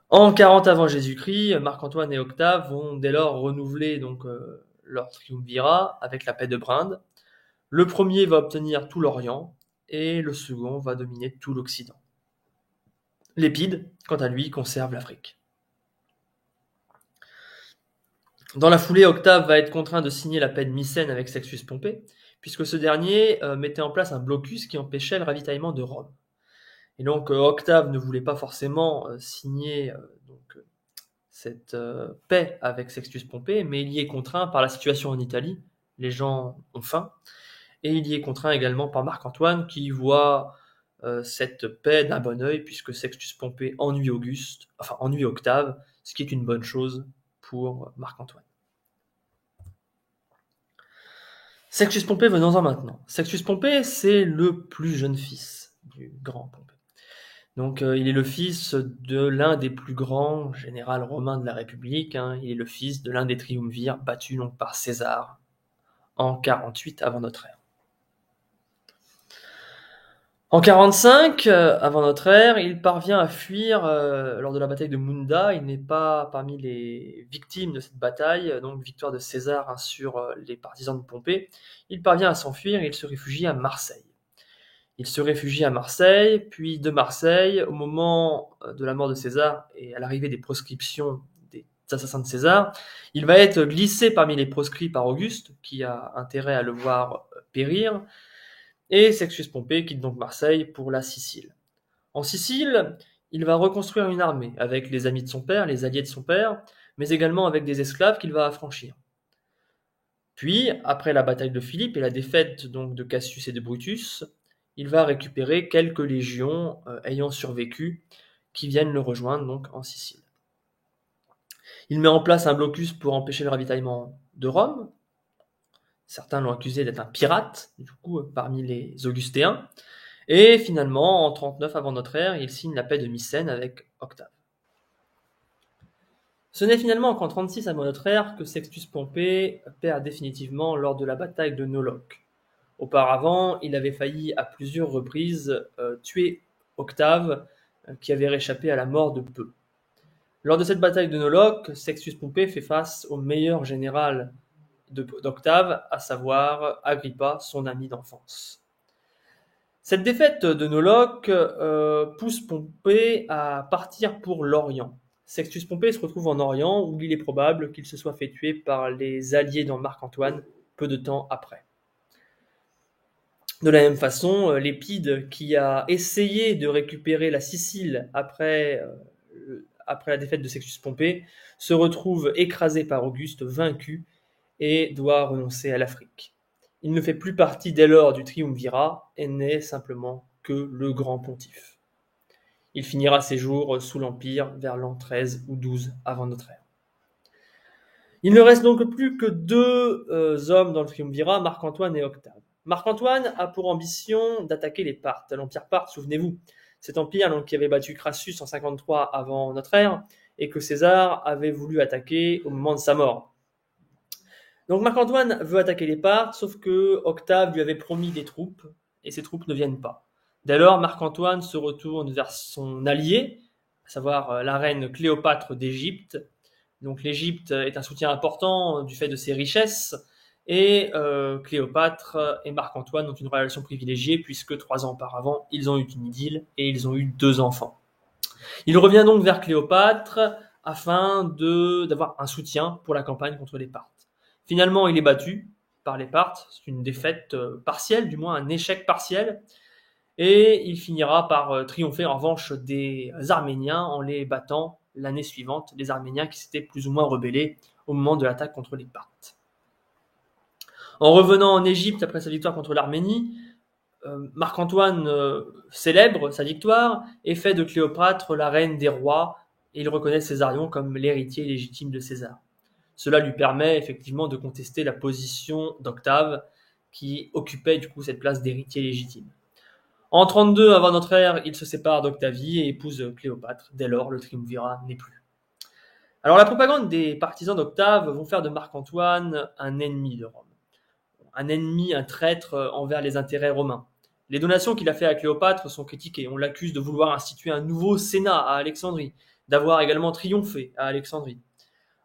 S1: En 40 avant Jésus-Christ, Marc-Antoine et Octave vont dès lors renouveler leur triumvirat avec la paix de Brinde. Le premier va obtenir tout l'Orient et le second va dominer tout l'Occident. Lépide, quant à lui, conserve l'Afrique. Dans la foulée, Octave va être contraint de signer la paix de Mycène avec Sextus Pompée, puisque ce dernier mettait en place un blocus qui empêchait le ravitaillement de Rome. Et donc Octave ne voulait pas forcément signer cette paix avec Sextus Pompée, mais il y est contraint par la situation en Italie. Les gens ont faim. Et il y est contraint également par Marc-Antoine qui voit cette paix d'un bon œil, puisque Sextus Pompée ennuie Octave, ce qui est une bonne chose pour Marc-Antoine. Sextus Pompée, venons-en maintenant. Sextus Pompée, c'est le plus jeune fils du grand Pompée. Donc il est le fils de l'un des plus grands généraux romains de la République, hein. Il est le fils de l'un des triumvirs battus donc par César en 48 avant notre ère. En 45 avant notre ère, il parvient à fuir lors de la bataille de Munda. Il n'est pas parmi les victimes de cette bataille, donc victoire de César, hein, sur les partisans de Pompée. Il parvient à s'enfuir et il se réfugie à Marseille. Puis de Marseille, au moment de la mort de César et à l'arrivée des proscriptions des assassins de César, il va être glissé parmi les proscrits par Auguste, qui a intérêt à le voir périr, et Sextus Pompée quitte donc Marseille pour la Sicile. En Sicile, il va reconstruire une armée avec les amis de son père, les alliés de son père, mais également avec des esclaves qu'il va affranchir. Puis, après la bataille de Philippe et la défaite donc de Cassius et de Brutus, il va récupérer quelques légions ayant survécu qui viennent le rejoindre donc en Sicile. Il met en place un blocus pour empêcher le ravitaillement de Rome. Certains l'ont accusé d'être un pirate, du coup, parmi les Augustéens. Et finalement, en 39 avant notre ère, il signe la paix de Mycène avec Octave. Ce n'est finalement qu'en 36 avant notre ère que Sextus Pompée perd définitivement lors de la bataille de Noloque. Auparavant, il avait failli à plusieurs reprises tuer Octave, qui avait réchappé à la mort de peu. Lors de cette bataille de Noloque, Sextus Pompée fait face au meilleur général d'Octave, à savoir Agrippa, son ami d'enfance. Cette défaite de Noloque pousse Pompée à partir pour l'Orient. Sextus Pompée se retrouve en Orient, où il est probable qu'il se soit fait tuer par les alliés de Marc-Antoine peu de temps après. De la même façon, Lépide, qui a essayé de récupérer la Sicile après la défaite de Sextus Pompée, se retrouve écrasé par Auguste, vaincu, et doit renoncer à l'Afrique. Il ne fait plus partie dès lors du triumvirat et n'est simplement que le grand pontife. Il finira ses jours sous l'Empire vers l'an 13 ou 12 avant notre ère. Il ne reste donc plus que deux hommes dans le triumvirat, Marc-Antoine et Octave. Marc-Antoine a pour ambition d'attaquer les Parthes. L'empire parthe, souvenez-vous, cet empire donc, qui avait battu Crassus en 53 avant notre ère et que César avait voulu attaquer au moment de sa mort. Donc Marc-Antoine veut attaquer les Parthes, sauf que Octave lui avait promis des troupes et ces troupes ne viennent pas. Dès lors, Marc-Antoine se retourne vers son allié, à savoir la reine Cléopâtre d'Égypte. Donc l'Égypte est un soutien important du fait de ses richesses, et Cléopâtre et Marc-Antoine ont une relation privilégiée puisque 3 ans auparavant, ils ont eu une idylle et ils ont eu 2 enfants. Il revient donc vers Cléopâtre afin d'avoir un soutien pour la campagne contre les Parthes. Finalement, il est battu par les Parthes, c'est une défaite partielle, du moins un échec partiel, et il finira par triompher en revanche des Arméniens en les battant l'année suivante, les Arméniens qui s'étaient plus ou moins rebellés au moment de l'attaque contre les Parthes. En revenant en Égypte après sa victoire contre l'Arménie, Marc-Antoine célèbre sa victoire et fait de Cléopâtre la reine des rois, et il reconnaît Césarion comme l'héritier légitime de César. Cela lui permet effectivement de contester la position d'Octave, qui occupait du coup cette place d'héritier légitime. En 32 avant notre ère, il se sépare d'Octavie et épouse Cléopâtre. Dès lors, le triumvirat n'est plus. Alors la propagande des partisans d'Octave vont faire de Marc-Antoine un ennemi de Rome. Un ennemi, un traître envers les intérêts romains. Les donations qu'il a fait à Cléopâtre sont critiquées. On l'accuse de vouloir instituer un nouveau Sénat à Alexandrie, d'avoir également triomphé à Alexandrie.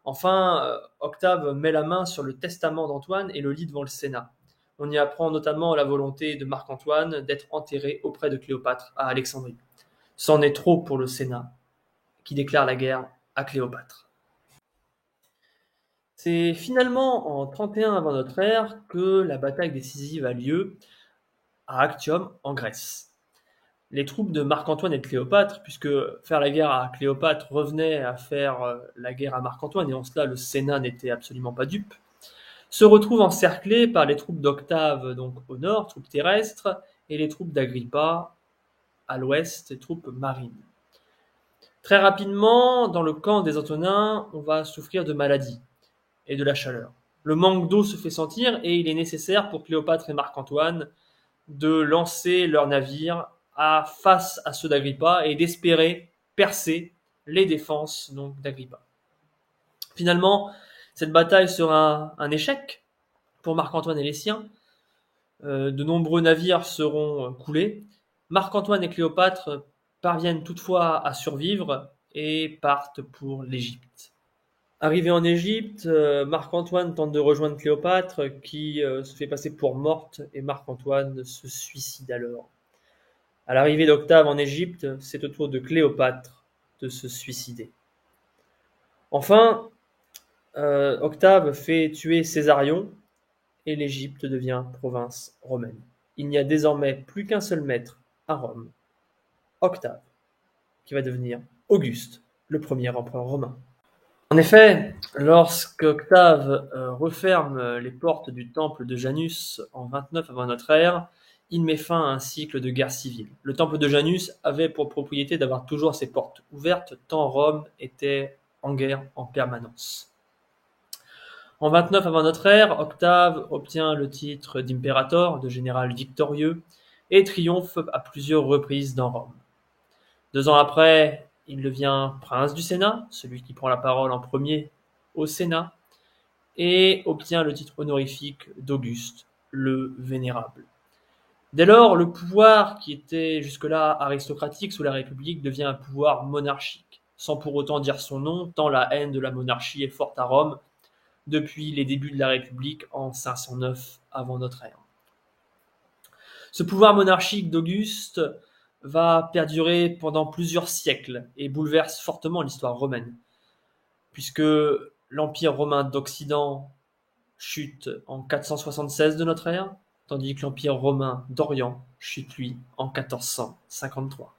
S1: Enfin, Octave met la main sur le testament d'Antoine et le lit devant le Sénat. On y apprend notamment la volonté de Marc-Antoine d'être enterré auprès de Cléopâtre à Alexandrie. C'en est trop pour le Sénat, qui déclare la guerre à Cléopâtre. C'est finalement en 31 avant notre ère que la bataille décisive a lieu à Actium, en Grèce. Les troupes de Marc-Antoine et de Cléopâtre, puisque faire la guerre à Cléopâtre revenait à faire la guerre à Marc-Antoine, et en cela le Sénat n'était absolument pas dupe, se retrouvent encerclés par les troupes d'Octave donc au nord, troupes terrestres, et les troupes d'Agrippa à l'ouest, les troupes marines. Très rapidement, dans le camp des Antonins, on va souffrir de maladies et de la chaleur. Le manque d'eau se fait sentir et il est nécessaire pour Cléopâtre et Marc-Antoine de lancer leurs navires face à ceux d'Agrippa et d'espérer percer les défenses d'Agrippa. Finalement, cette bataille sera un échec pour Marc-Antoine et les siens. De nombreux navires seront coulés. Marc-Antoine et Cléopâtre parviennent toutefois à survivre et partent pour l'Égypte. Arrivé en Égypte, Marc-Antoine tente de rejoindre Cléopâtre qui se fait passer pour morte et Marc-Antoine se suicide alors. À l'arrivée d'Octave en Égypte, c'est au tour de Cléopâtre de se suicider. Enfin, Octave fait tuer Césarion et l'Égypte devient province romaine. Il n'y a désormais plus qu'un seul maître à Rome, Octave, qui va devenir Auguste, le premier empereur romain. En effet, lorsque Octave referme les portes du temple de Janus en 29 avant notre ère, il met fin à un cycle de guerre civile. Le temple de Janus avait pour propriété d'avoir toujours ses portes ouvertes tant Rome était en guerre en permanence. En 29 avant notre ère, Octave obtient le titre d'impérator, de général victorieux, et triomphe à plusieurs reprises dans Rome. 2 ans après, il devient prince du Sénat, celui qui prend la parole en premier au Sénat, et obtient le titre honorifique d'Auguste, le Vénérable. Dès lors, le pouvoir qui était jusque-là aristocratique sous la République devient un pouvoir monarchique, sans pour autant dire son nom, tant la haine de la monarchie est forte à Rome depuis les débuts de la République en 509 avant notre ère. Ce pouvoir monarchique d'Auguste va perdurer pendant plusieurs siècles et bouleverse fortement l'histoire romaine, puisque l'Empire romain d'Occident chute en 476 de notre ère, tandis que l'Empire romain d'Orient chute lui en 1453.